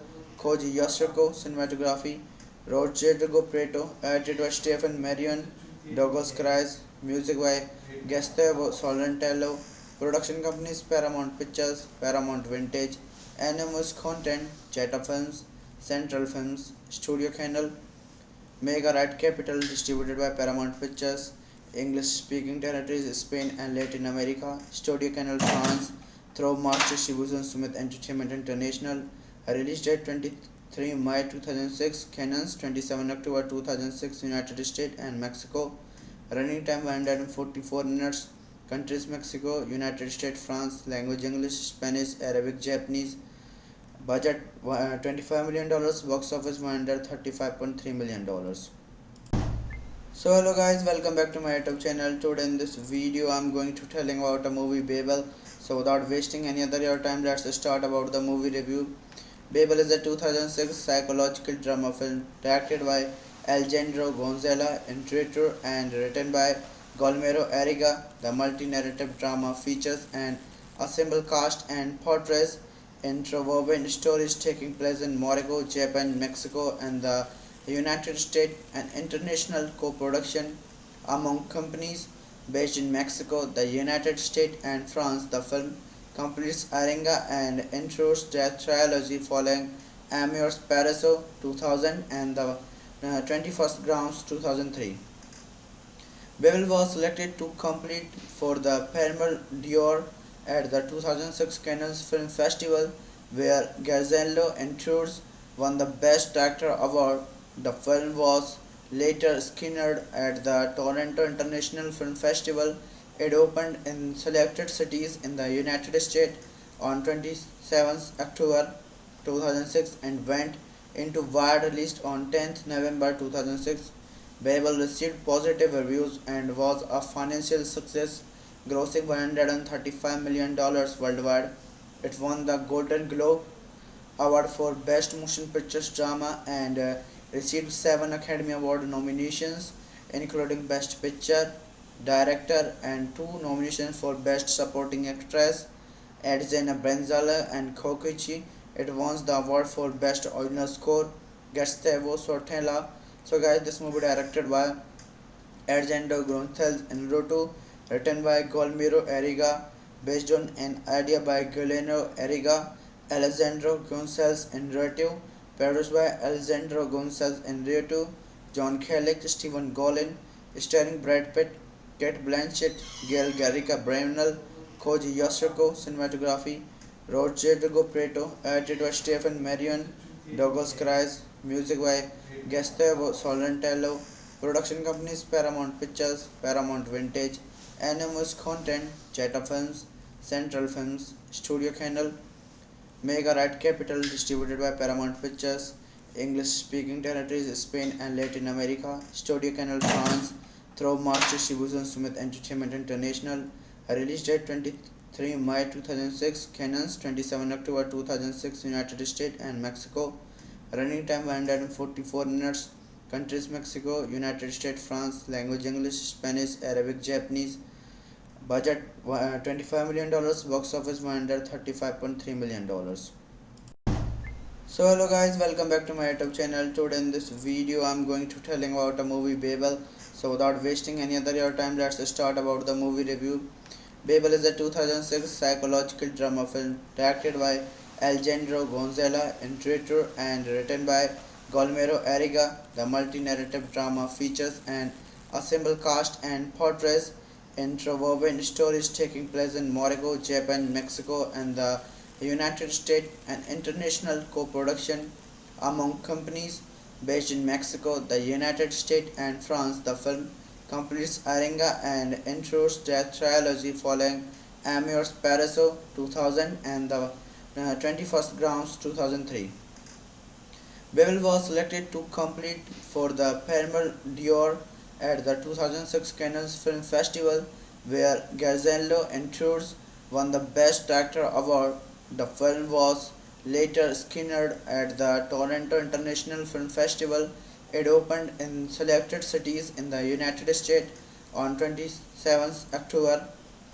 Koji Yasuko, cinematography, Rodrigo Prieto, edited by Stephen Marion, Douglas Cries, music by Gustavo Solentello, production companies Paramount Pictures, Paramount Vintage, Animus Content, Jetta Films, Central Films, Studio Canal, Mega Right Capital, distributed by Paramount Pictures, English speaking territories Spain and Latin America, Studio Canal France, through March distribution Smith Entertainment International, release date 23 May 2006, Canons 27 October 2006, United States and Mexico, running time 144 minutes, countries Mexico, United States, France, language English, Spanish, Arabic, Japanese, budget $25 million, box office $135.3 million. So hello guys, welcome back to my YouTube channel. Today in this video I'm going to telling about a movie Babel. So without wasting any other your time, let's start about the movie review. Babel is a 2006 psychological drama film directed by Alejandro Gonzalez, director and written by Guillermo Arriaga. The multi-narrative drama features an ensemble cast and portrays interwoven stories taking place in Morocco, Japan, Mexico, and the United States, an international co-production among companies based in Mexico, the United States, and France. The film completes Arenga and intros their trilogy following Amores Paraiso 2000 and the 21st Grounds 2003. Babel was selected to compete for the Palme d'Or at the 2006 Cannes Film Festival, where Garzello Tours won the Best Director award. The film was later screened at the Toronto International Film Festival. It opened in selected cities in the United States on 27 October 2006 and went into wide release on 10th November 2006. Babel received positive reviews and was a financial success, grossing $135 million worldwide. It won the Golden Globe Award for Best Motion Pictures Drama and received 7 Academy Award nominations, including Best Picture, Director, and 2 nominations for Best Supporting Actress, Edzena Brenzala and Kokichi. It won the award for Best Original Score, Gustavo Sortella. So guys, this movie directed by Argento Gonzalez Inarritu, written by Guillermo Arriaga, based on an idea by Guillermo Arriaga, Alejandro Gonzalez Inarritu, produced by Alejandro Gonzalez Inarritu, John Kellick, Stephen Golin, starring Brad Pitt, Kate Blanchett, Gail Garrica Bernal, Koji Yasuko, cinematography, Rodrigo Prieto, edited by Stephen Marion, Douglas Cries, music by Gustavo Solentello, production companies Paramount Pictures, Paramount Vintage, Animus Content, Jetta Films, Central Films, Studio Canal, Mega Right Capital, distributed by Paramount Pictures, English speaking territories Spain and Latin America, Studio Canal France, through March distribution Smith Entertainment International, release date 23 May 2006, Canons 27 October 2006, United States and Mexico, running time 144 minutes, countries Mexico, United States, France, language English, Spanish, Arabic, Japanese, budget $25 million, box office $135.3 million. So hello guys, welcome back to my YouTube channel. Today in this video I'm going to telling about a movie Babel. So without wasting any other your time, let's start about the movie review. Babel is a 2006 psychological drama film directed by Alejandro Gonzalez, director and written by Guillermo Arriaga. The multi-narrative drama features an ensemble cast and portrays interwoven stories taking place in Morocco, Japan, Mexico, and the United States, an international co-production among companies based in Mexico, the United States, and France. The film completes Arenga and intros their trilogy following Amores Paraiso 2000 and the 21st Grounds 2003. Babel was selected to compete for the Palme d'Or at the 2006 Cannes Film Festival, where Garzello Tours won the Best Director award. The film was later screened at the Toronto International Film Festival. It opened in selected cities in the United States on 27 October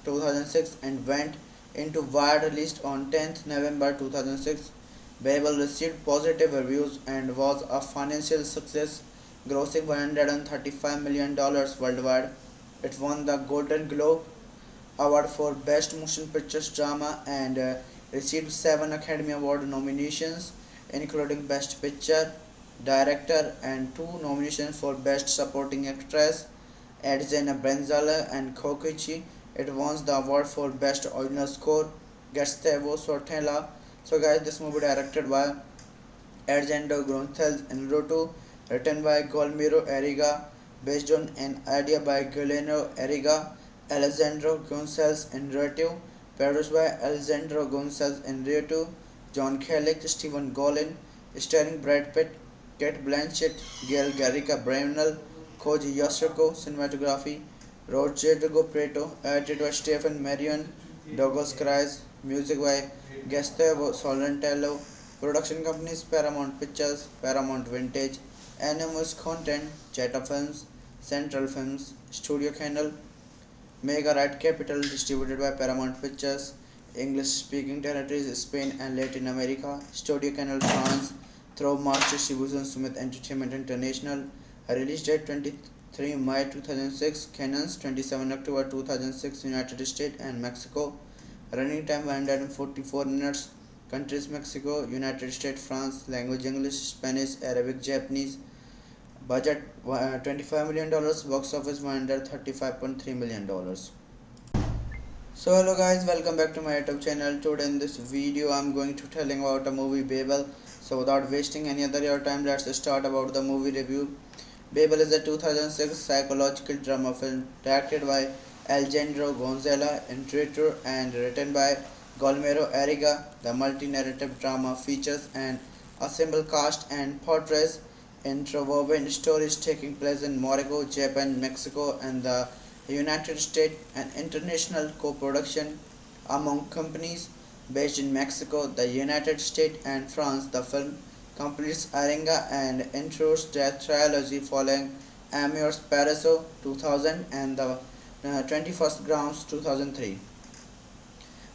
2006 and went into wide release on 10th November 2006. Babel received positive reviews and was a financial success, grossing $135 million worldwide. It won the Golden Globe Award for Best Motion Picture Drama and received 7 Academy Award nominations, including Best Picture, Director, and 2 nominations for Best Supporting Actress. Edzena Brenzala and Kokichi. It won the award for Best Original Score, Gustavo Sortella. So, guys, this movie directed by Argento Gonzalez Inarritu, written by Guillermo Arriaga, based on an idea by Guillermo Arriaga, Alejandro Gonzalez Inarritu, produced by Alejandro Gonzalez Inarritu, John Kellick, Stephen Golin, starring Brad Pitt, Kate Blanchett, Gail Garrica Bernal, Koji Yasuko, cinematography, Rodrigo Prieto, edited by Stephen Marion, Douglas Cries, music by Gustavo Solentello, production companies Paramount Pictures, Paramount Vintage, Animus Content, Jetta Films, Central Films, Studio Canal, Mega Right Capital, distributed by Paramount Pictures, English speaking territories Spain and Latin America, Studio Canal France, through March distribution Smith Entertainment International, release date 23 May 2006, Canons 27 October 2006, United States and Mexico, running time 144 minutes, countries Mexico, United States, France, language English, Spanish, Arabic, Japanese, budget $25 million, box office $135.3 million. So hello guys, welcome back to my YouTube channel. Today in this video I'm going to telling about a movie Babel. So without wasting any other your time, let's start about the movie review. Babel is a 2006 psychological drama film directed by Alejandro Gonzalez Inarritu and written by Guillermo Arriaga. The multi-narrative drama features an ensemble cast and portrays interwoven stories taking place in Morocco, Japan, Mexico, and the United States, an international co-production among companies based in Mexico, the United States, and France. The film completes Aringa and intros the trilogy following Amours Paraiso 2000 and the 21st Grounds 2003.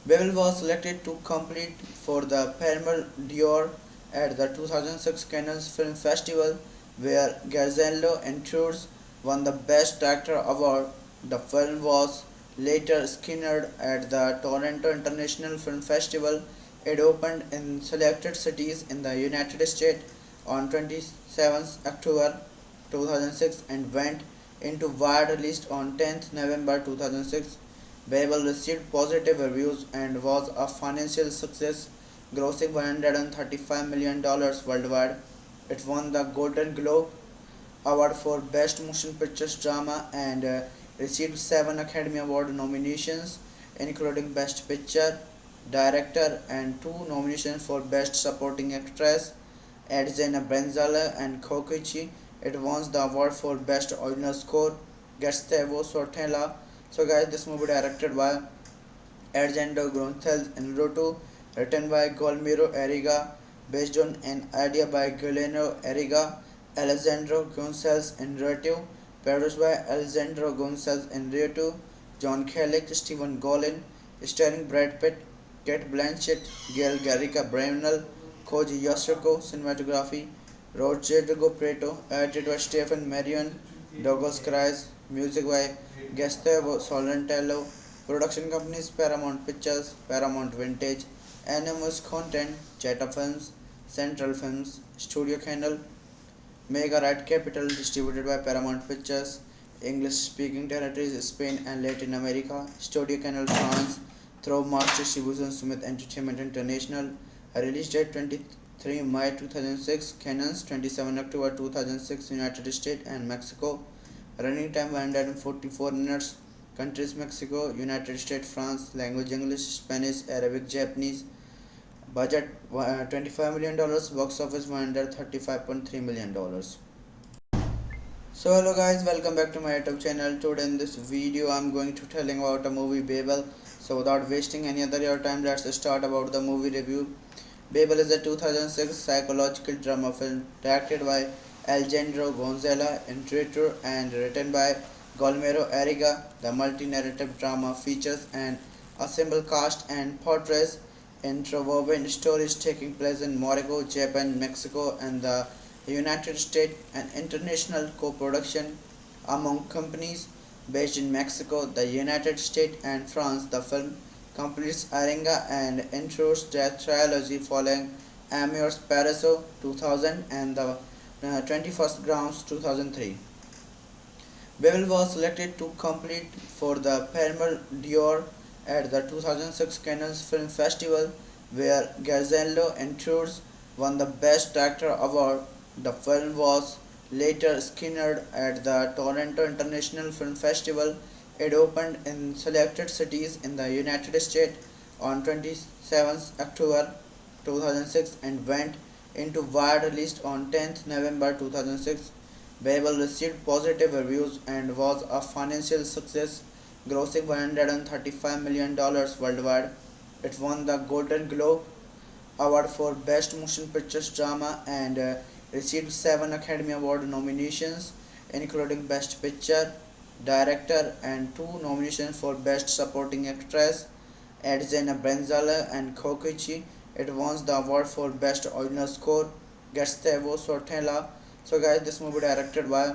Babel was selected to compete for the Palme d'Or at the 2006 Cannes Film Festival, where Gonzalo Inarritu won the Best Director award. The film was later screened at the Toronto International Film Festival. It opened in selected cities in the United States on 27 October 2006 and went into wide release on 10 November 2006. Babel received positive reviews and was a financial success, grossing $135 million worldwide. It won the Golden Globe Award for Best Motion Picture Drama and received 7 Academy Award nominations, including Best Picture, Director, and 2 nominations for Best Supporting Actress. Edzena Brenzala and Kokichi. It won the award for Best Original Score, Gustavo Sortella. So guys, this movie directed by Argento Gonzalez Inarritu, written by Guillermo Arriaga, based on an idea by Guillermo Arriaga, Alejandro Gonzalez Inarritu, produced by Alejandro Gonzalez Inarritu, John Kellick, Stephen Golin, starring Brad Pitt, Kate Blanchett, Gail Garrica Bernal, Koji Yasuko, cinematography, Rodrigo Prieto, edited by Stephen Marion, Douglas Cries, music by Gustavo Solentello, production companies Paramount Pictures, Paramount Vintage, Animus Content, Jetta Films, Central Films, Studio Canal, Mega Right Capital, distributed by Paramount Pictures, English speaking territories Spain and Latin America, Studio Canal France, through March distribution Smith Entertainment International, release date 23 May 2006, Canons 27 October 2006, United States and Mexico, running time 144 minutes, countries Mexico, United States, France, language English, Spanish, Arabic, Japanese, budget $25 million, box office $135.3 million. So hello guys, welcome back to my YouTube channel. Today in this video I'm going to telling about a movie Babel. So without wasting any other your time, let's start about the movie review. Babel is a 2006 psychological drama film directed by Alejandro Gonzalez Inarritu and written by Guillermo Arriaga. The multi-narrative drama features an ensemble cast and portrays interwoven stories taking place in Morocco, Japan, Mexico, and the United States, and international co-production among companies based in Mexico, the United States, and France. The film completes Arenga and intros their trilogy following Amour's Paraiso 2000 and the 21st Grounds 2003. Babel was selected to compete for the Palme d'Or at the 2006 Cannes Film Festival, where Garzello Tours won the Best Director award. The film was later screened at the Toronto International Film Festival. It opened in selected cities in the United States on 27th October 2006 and went into wide release on 10th November 2006. Babel received positive reviews and was a financial success, grossing $135 million worldwide. It won the Golden Globe Award for Best Motion Pictures Drama and received 7 Academy Award nominations, including Best Picture, Director, and 2 nominations for Best Supporting Actress. Edzena Brenzala and Kokichi. It won the award for Best Original Score, Gustavo Sortella. So guys, this movie directed by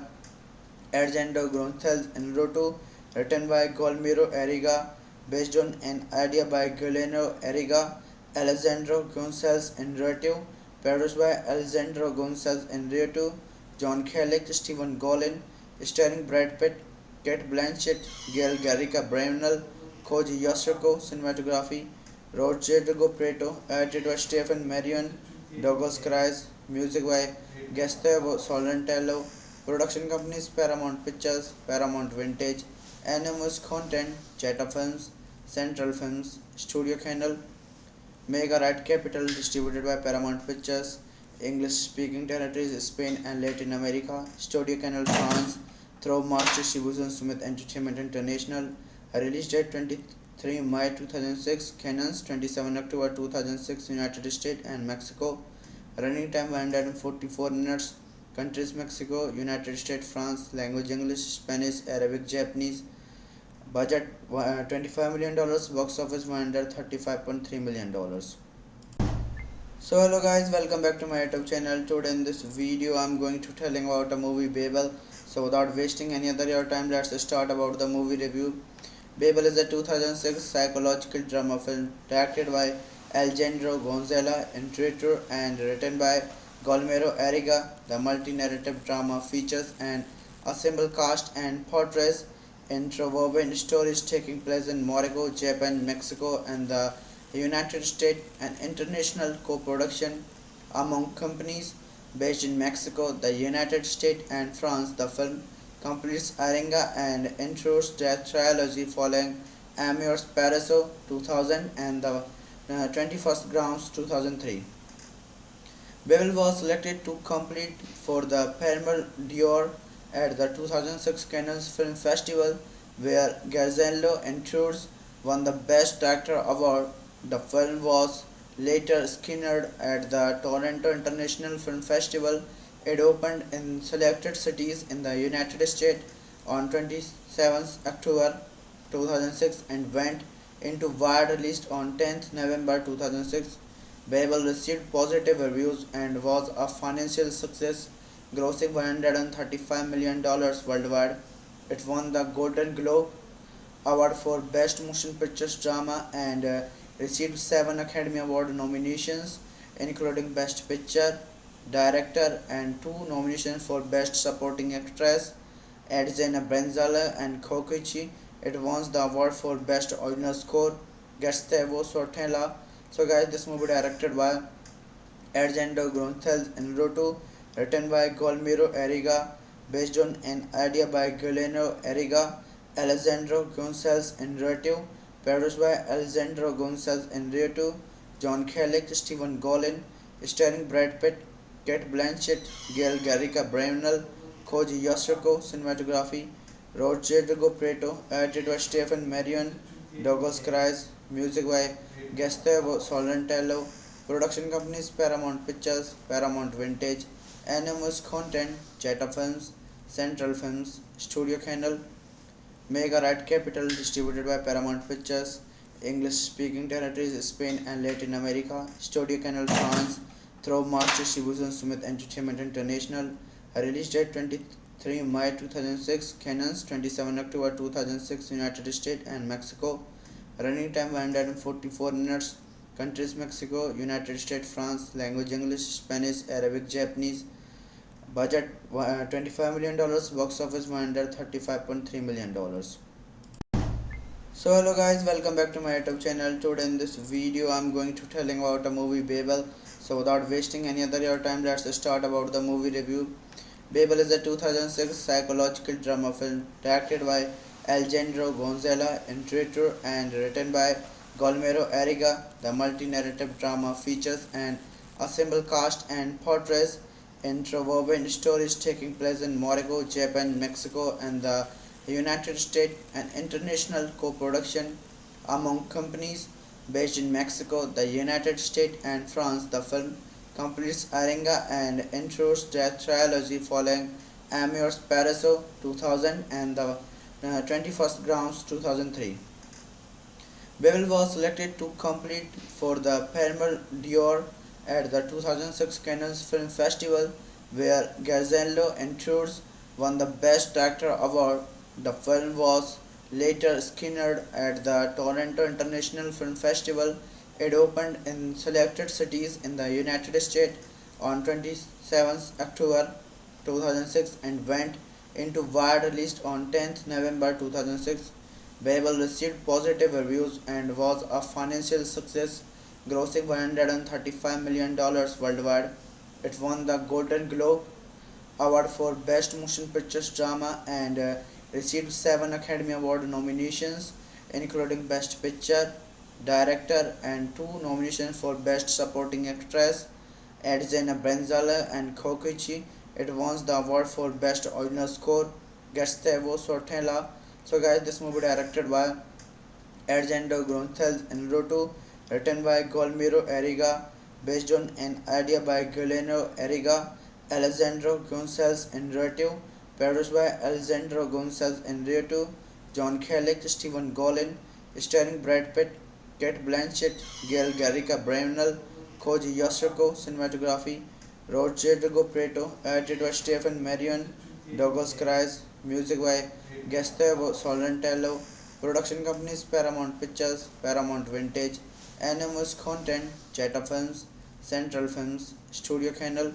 Argento Gonzalez Inarritu, written by Guillermo Arriaga, based on an idea by Guillermo Arriaga, Alejandro Gonzalez Inarritu, produced by Alejandro Gonzalez Inarritu, John Cusack, Stephen Golin, starring Brad Pitt, Kate Blanchett, Gail Garrica Bernal, Koji Yasuko, cinematography, Rodrigo Prieto, edited by Stephen Marion, Douglas Cries, music by Gustavo Solentello, production companies Paramount Pictures, Paramount Vintage, Animus Content, Jetta Films, Central Films, Studio Canal, Mega Right Capital, distributed by Paramount Pictures, English speaking territories Spain and Latin America, Studio Canal France, through March distribution Smith Entertainment International, release date 23 May 2006, Cannes 27 October 2006, United States and Mexico, running time 144 minutes, countries Mexico, United States, France, language English, Spanish, Arabic, Japanese, budget $25 million, box office $135.3 million. So hello guys, welcome back to my YouTube channel. Today in this video I'm going to telling about a movie Babel. So without wasting any other your time, let's start about the movie review. Babel is a 2006 psychological drama film directed by Alejandro Gonzalez Inarritu and written by Guillermo Arriaga. The multi-narrative drama features an ensemble cast and portrays interwoven stories taking place in Morocco, Japan, Mexico, and the United States, and international co-production among companies based in Mexico, the United States, and France. The film completes Arenga and intros their trilogy following Amour's Paraiso 2000 and the 21st Grounds 2003. Babel was selected to compete for the Palme d'Or at the 2006 Cannes Film Festival, where Garzello Tours won the Best Director award. The film was later screened at the Toronto International Film Festival. It opened in selected cities in the United States on 27th October 2006 and went into wide release on 10th November 2006. Babel received positive reviews and was a financial success, grossing $135 million worldwide. It won the Golden Globe Award for Best Motion Pictures Drama and received 7 Academy Award nominations, including Best Picture, Director, and 2 nominations for Best Supporting Actress. Edzena Brenzala and Kokichi. It won the award for Best Original Score, Gustavo Sortella. So guys, this movie directed by Argento Gonzalez Inarritu, written by Guillermo Arriaga, based on an idea by Guillermo Arriaga, Alejandro Gonzalez Inarritu, produced by Alejandro Gonzalez Inarritu, John Cusack, Stephen Golin, starring Brad Pitt, Kate Blanchett, Gail Garrica Bernal, Koji Yasuko, cinematography, Rodrigo Prieto, edited by Stephen Marion, Douglas Cries, music by Gustavo Solentello, production companies Paramount Pictures, Paramount Vintage, Animus Content, Jetta Films, Central Films, Studio Canal, Mega Right Capital, distributed by Paramount Pictures, English speaking territories Spain and Latin America, Studio Canal France, through March distribution Sumit Entertainment International, release date 23 May 2006, Canons 27 October 2006, United States and Mexico, running time 144 minutes, countries Mexico, United States, France, language English, Spanish, Arabic, Japanese, budget $25 million, box office $135.3 million. So hello guys, welcome back to my YouTube channel. Today in this video I'm going to telling about a movie Babel. So without wasting any other your time, let's start about the movie review. Babel is a 2006 psychological drama film directed by Alejandro Gonzalez, director and written by Guillermo Arriaga. The multi-narrative drama features an assembled cast and portrays interwoven stories taking place in Morocco, Japan, Mexico, and the United States, an international co-production among companies based in Mexico, the United States, and France. The film completes Arenga and intros the trilogy following Amores Paraiso 2000 and the 21st Grounds 2003. Babel was selected to compete for the Palme d'Or at the 2006 Cannes Film Festival, where Garzanlo Intrudes won the Best Actor award. The film was later screened at the Toronto International Film Festival. It opened in selected cities in the United States on 27 October 2006 and went into wide release on 10th November 2006. Babel received positive reviews and was a financial success, grossing $135 million worldwide. It won the Golden Globe Award for Best Motion Picture Drama and received 7 Academy Award nominations, including Best Picture, Director, and 2 nominations for Best Supporting Actress, Edzena Brenzala and Kokichi. It won the award for Best Original Score, Gustavo Sortella. So guys, this movie directed by Argento Gonzalez Inarritu, written by Guillermo Arriaga, based on an idea by Guillermo Arriaga, Alejandro Gonzalez Inarritu, produced by Alejandro Gonzalez Inarritu, John Kelly, Stephen Golin, starring Brad Pitt, Kate Blanchett, Gail Garrica Bernal, Koji Yasuko, cinematography, Rodrigo Prieto, edited by Stephen Marion, Douglas Christ, music by Gustavo Solentello, production companies Paramount Pictures, Paramount Vintage, Animus Content, Cheta Films, Central Films, Studio Canal,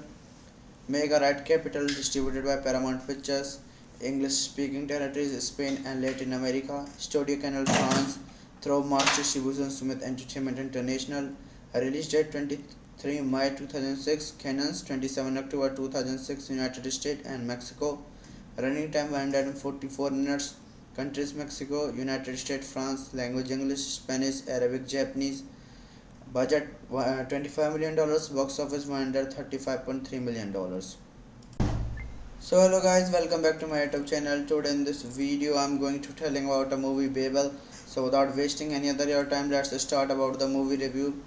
Mega Right Capital, distributed by Paramount Pictures, English speaking territories Spain and Latin America, Studio Canal France, through March distribution Sumit Entertainment International, release date 23 May 2006, Canons 27 October 2006, United States and Mexico, running time 144 minutes, countries Mexico, United States, France, language English, Spanish, Arabic, Japanese, budget $25 million, box office $135.3 million. So hello guys, welcome back to my YouTube channel. Today in this video I'm going to telling about a movie Babel. So without wasting any other your time, let's start about the movie review.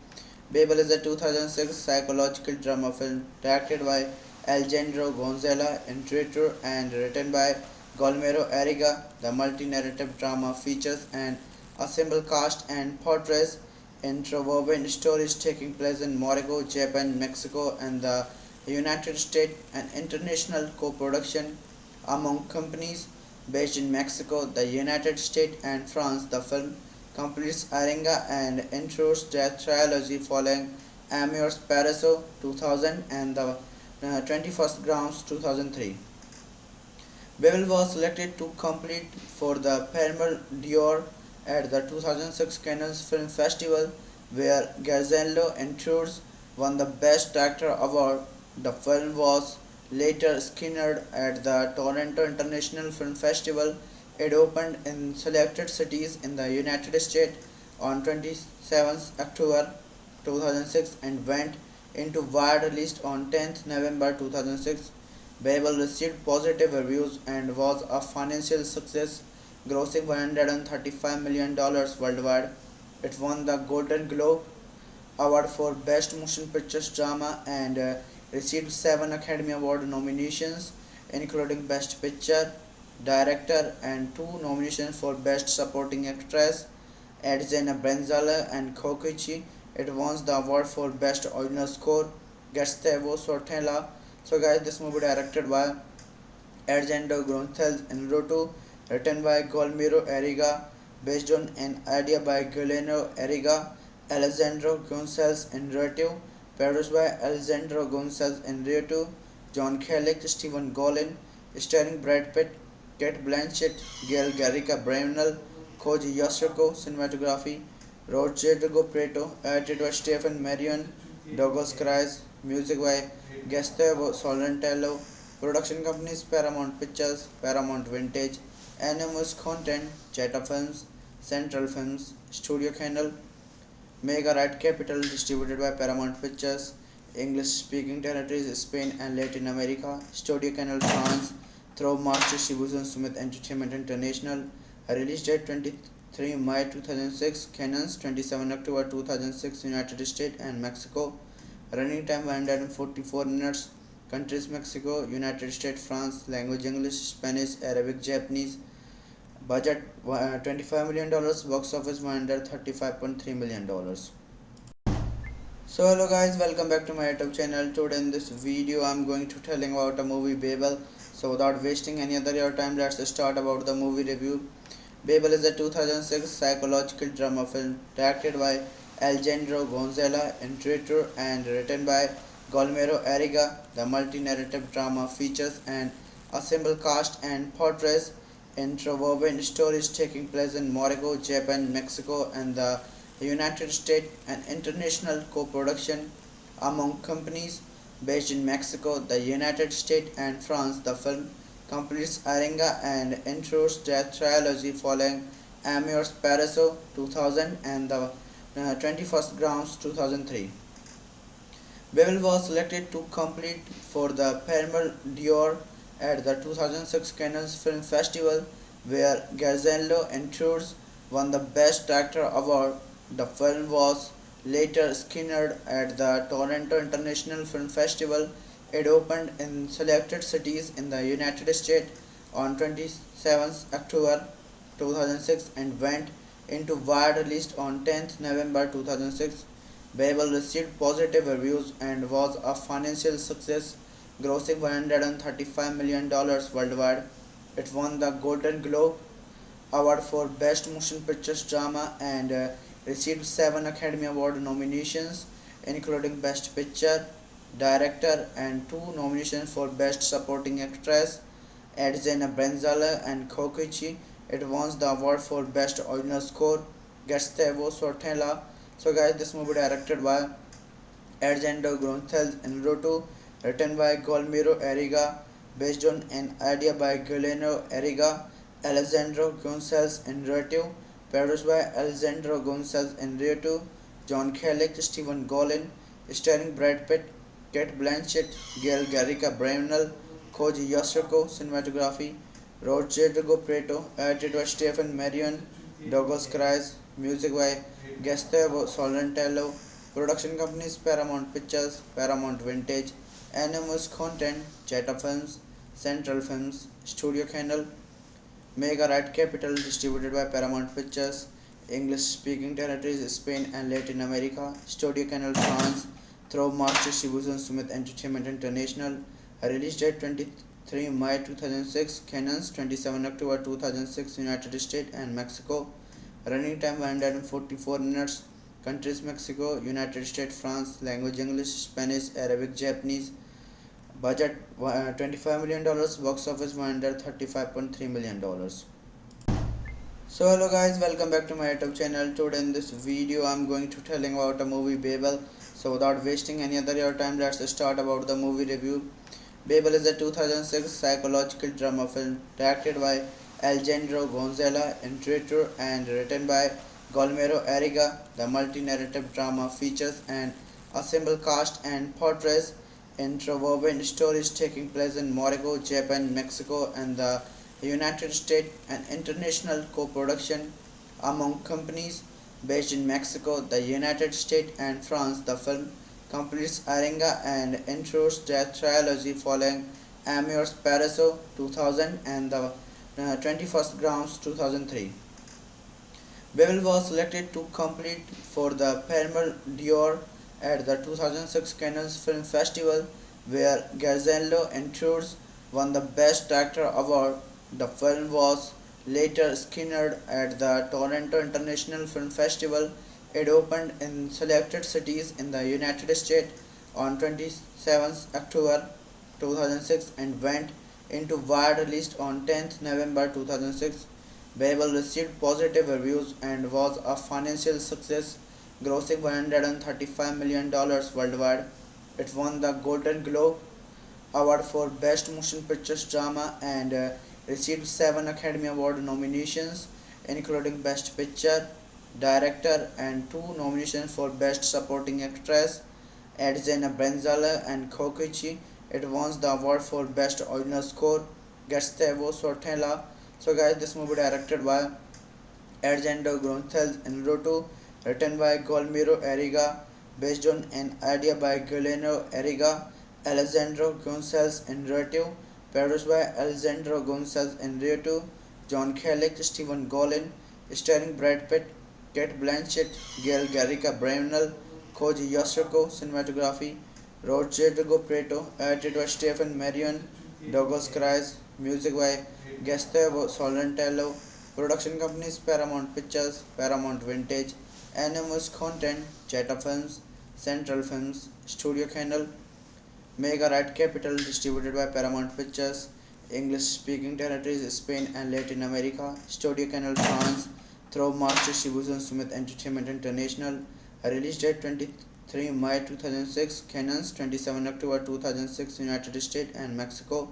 Babel is a 2006 psychological drama film directed by Alejandro Gonzalez, director and written by Guillermo Arriaga. The multi-narrative drama features an assembled cast and portrays interwoven stories taking place in Morocco, Japan, Mexico, and the United States, an international co-production among companies based in Mexico, the United States, and France. The film completes Arenga and intros the trilogy following Amores Paraiso 2000 and the 21st Grounds 2003. Babel was selected to compete for the Palme d'Or at the 2006 Cannes Film Festival, where Garzanlo Intrudes won the Best Actor award. The film was later screened at the Toronto International Film Festival. It opened in selected cities in the United States on 27 October 2006 and went into wide release on 10th November 2006. Babel received positive reviews and was a financial success, grossing $135 million worldwide. It won the Golden Globe Award for Best Motion Picture Drama and received 7 Academy Award nominations, including Best Picture, Director, and 2 nominations for Best Supporting Actress, Edzena Brenzala and Kokichi. It won the award for Best Original Score. Gustavo Sortella. So guys, this movie directed by Argento Gonçalves Inarritu, written by Guillermo Arriaga, based on an idea by Guillermo Arriaga, Alejandro Gonçalves Inarritu, produced by Alejandro Gonçalves Inarritu, John Kellick, Stephen Golin, starring Brad Pitt, Kate Blanchett, Gail Garrica Bernal, Koji Yasuko, cinematography, Rodrigo Prieto, edited by Stephen Marion, Douglas Cries, music by Gustavo Solentello, production companies Paramount Pictures, Paramount Vintage, Animus Content, Jetta Films, Central Films, Studio Canal, Mega Right Capital, distributed by Paramount Pictures, English speaking territories Spain and Latin America, Studio Canal France, through Master Distribution Smith Entertainment International, release date 23 May 2006, Canons 27 October 2006, United States and Mexico, running time 144 minutes, countries Mexico, United States, France, language English, Spanish, Arabic, Japanese, budget $25 million, box office $135.3 million. So hello guys, welcome back to my YouTube channel. Today in this video I'm going to telling about a movie Babel. So without wasting any other your time, let's start about the movie review. Babel is a 2006 psychological drama film directed by Alejandro Gonzalez Inarritu and written by Guillermo Arriaga. The multi-narrative drama features an ensemble cast and portrays interwoven stories taking place in Morocco, Japan, Mexico, and the United States, an international co-production among companies based in Mexico, the United States, and France. The film completes Aringa and intros their trilogy following Amours Paraiso 2000 and the 21st Grounds 2003. Babel was selected to compete for the Palme d'Or at the 2006 Cannes Film Festival, where Garzello Inarritu won the Best Director award. The film was later screened at the Toronto International Film Festival. It opened in selected cities in the United States on 27 October 2006 and went into wide release on 10 November 2006. Babel received positive reviews and was a financial success, grossing $135 million worldwide. It won the Golden Globe Award for Best Motion Pictures Drama and received 7 Academy Award nominations, including Best Picture, Director, and 2 nominations for Best Supporting Actress. Edzena Brenzala and Kokichi. It won the award for Best Original Score. Gustavo Sortella. So guys, this movie directed by Argento Gonçalves Inarritu, written by Guillermo Arriaga, based on an idea by Guillermo Arriaga, Alejandro Gonçalves Inarritu, produced by Alejandro Gonçalves Inarritu, John Kellick, Stephen Golin, starring Brad Pitt, Kate Blanchett, Gail Garrica Bernal, Koji Yasuko, cinematography, Rodrigo Prieto, edited by Stephen Marion, Douglas Cries, music by Gustavo Solentello, production companies Paramount Pictures, Paramount Vintage, Animus Content, Jetta Films, Central Films, Studio Canal, Mega Right Capital, distributed by Paramount Pictures, English speaking territories Spain and Latin America, Studio Canal France, through Master Distribution Smith Entertainment International, release date 23 May 2006, Canons 27 October 2006, United States and Mexico, running time 144 minutes, countries Mexico, United States, France, language English, Spanish, Arabic, Japanese, budget $25 million, box office $135.3 million. So hello guys, welcome back to my YouTube channel. Today in this video I'm going to telling about a movie Babel. So without wasting any other your time, let's start about the movie review. Babel is a 2006 psychological drama film directed by Alejandro Gonzalez Inarritu and written by Guillermo Arriaga. The multi-narrative drama features an ensemble cast and portrays interwoven stories taking place in Morocco, Japan, Mexico, and the United States, an international co-production among companies based in Mexico, the United States, and France. The film completes Aringa and intros their trilogy following Amours Paraiso 2000 and the 21st Grounds 2003. Babel was selected to compete for the Palme d'Or at the 2006 Cannes Film Festival, where Garzello Tours won the Best Actor award. The film was later screened at the Toronto International Film Festival. It opened in selected cities in the United States on 27th October 2006 and went into wide release on 10th November 2006. Babel received positive reviews and was a financial success, grossing $135 million worldwide. It won the Golden Globe Award for Best Motion Pictures Drama and received 7 Academy Award nominations, including Best Picture, Director, and 2 nominations for Best Supporting Actress. Edzena Brenzala and Kokichi. It won the award for Best Original Score, Gustavo Sortella. So guys, this movie directed by Argento Gonzalez Inarritu, written by Guillermo Arriaga, based on an idea by Guillermo Arriaga, Alejandro Gonzalez Inarritu, produced by Alejandro Gonzalez Inarritu, John Kellic, Stephen Golin, starring Brad Pitt, Kate Blanchett, Gail Garrica Bernal, Koji Yasuko, cinematography, Rodrigo Prieto, edited by Stephen Marion, Douglas Christ, music by Gustavo Solentello, production companies Paramount Pictures, Paramount Vintage, Animus Content, Cheta Films, Central Films, Studio Canal, Mega Right Capital, distributed by Paramount Pictures, English speaking territories Spain and Latin America, Studio Canal France, through March distribution Smith Entertainment International, release date 23 May 2006, Cannes 27 October 2006, United States and Mexico,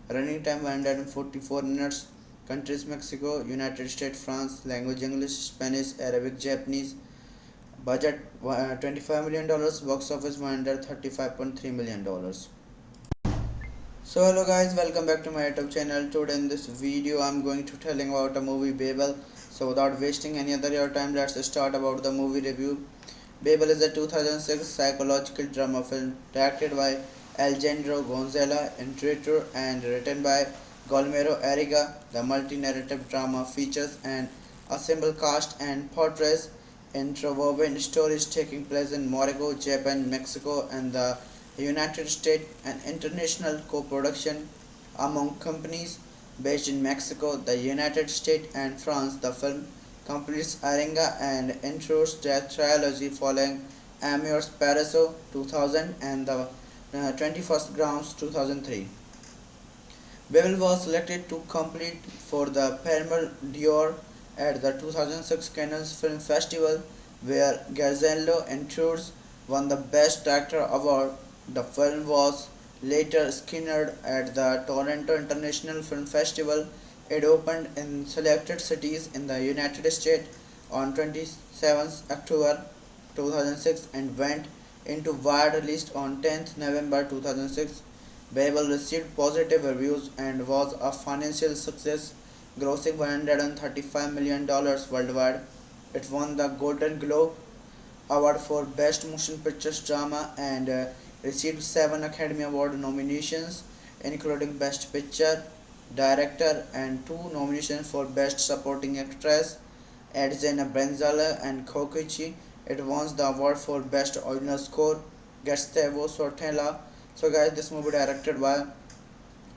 running time 144 minutes, countries Mexico, United States, France, language English, Spanish, Arabic, Japanese, budget $25 million, box office $135.3 million. So hello guys, welcome back to my YouTube channel. Today in this video I'm going to telling about a movie Babel. So without wasting any other your time, let's start about the movie review. Babel is a 2006 psychological drama film directed by Alejandro Gonzalez Inarritu and written by Guillermo Arriaga. The multi-narrative drama features an assembled cast and portrays interwoven stories taking place in Morocco, Japan, Mexico, and the United States, an international co-production among companies based in Mexico, the United States, and France. The film completes Aringa and intros their trilogy following Amours Paraiso 2000 and the 21st Grounds 2003. Babel was selected to compete for the Palme d'Or at the 2006 Cannes Film Festival, where Garzello Tours won the Best Actor award. The film was later screened at the Toronto International Film Festival. It opened in selected cities in the United States on 27th October 2006 and went into wide release on 10th November 2006. Babel received positive reviews and was a financial success, grossing $135 million worldwide. It won the Golden Globe Award for Best Motion Pictures Drama and received 7 Academy Award nominations, including Best Picture, Director, and 2 nominations for Best Supporting Actress. Edzena Brenzala and Kokichi. It won the award for Best Original Score, Gustavo Sortella. So guys, this movie directed by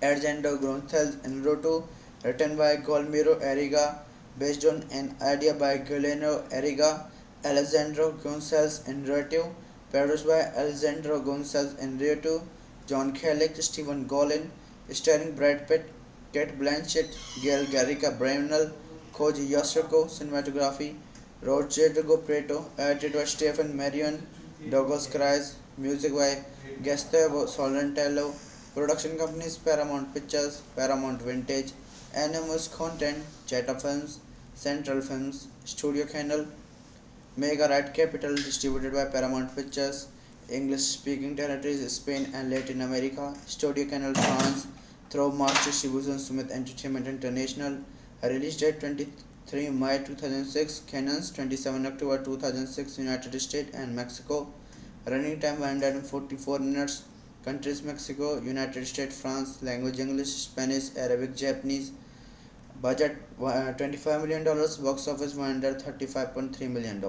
Argento Gonzalez Inarritu, written by Guillermo Arriaga, based on an idea by Guillermo Arriaga, Alejandro Gonzalez Inarritu, produced by Alejandro Gonzalez Inarritu, John Kellic, Stephen Golin, starring Brad Pitt, Kate Blanchett, Gail Garrica Bernal, Koji Yasuko, cinematography, Rodrigo Prieto, edited by Stephen Marion, Douglas Christ, music by Gustavo Solentello, production companies Paramount Pictures, Paramount Vintage, Animus Content, Cheta Films, Central Films, Studio Canal, Mega Right Capital, distributed by Paramount Pictures, English speaking territories Spain and Latin America, Studio Canal France, through March distribution Smith Entertainment International, release date 23 May 2006, Cannes 27 October 2006, United States and Mexico, running time 144 minutes, countries Mexico, United States, France, language English, Spanish, Arabic, Japanese, Budget $25 million, box office $135.3 million.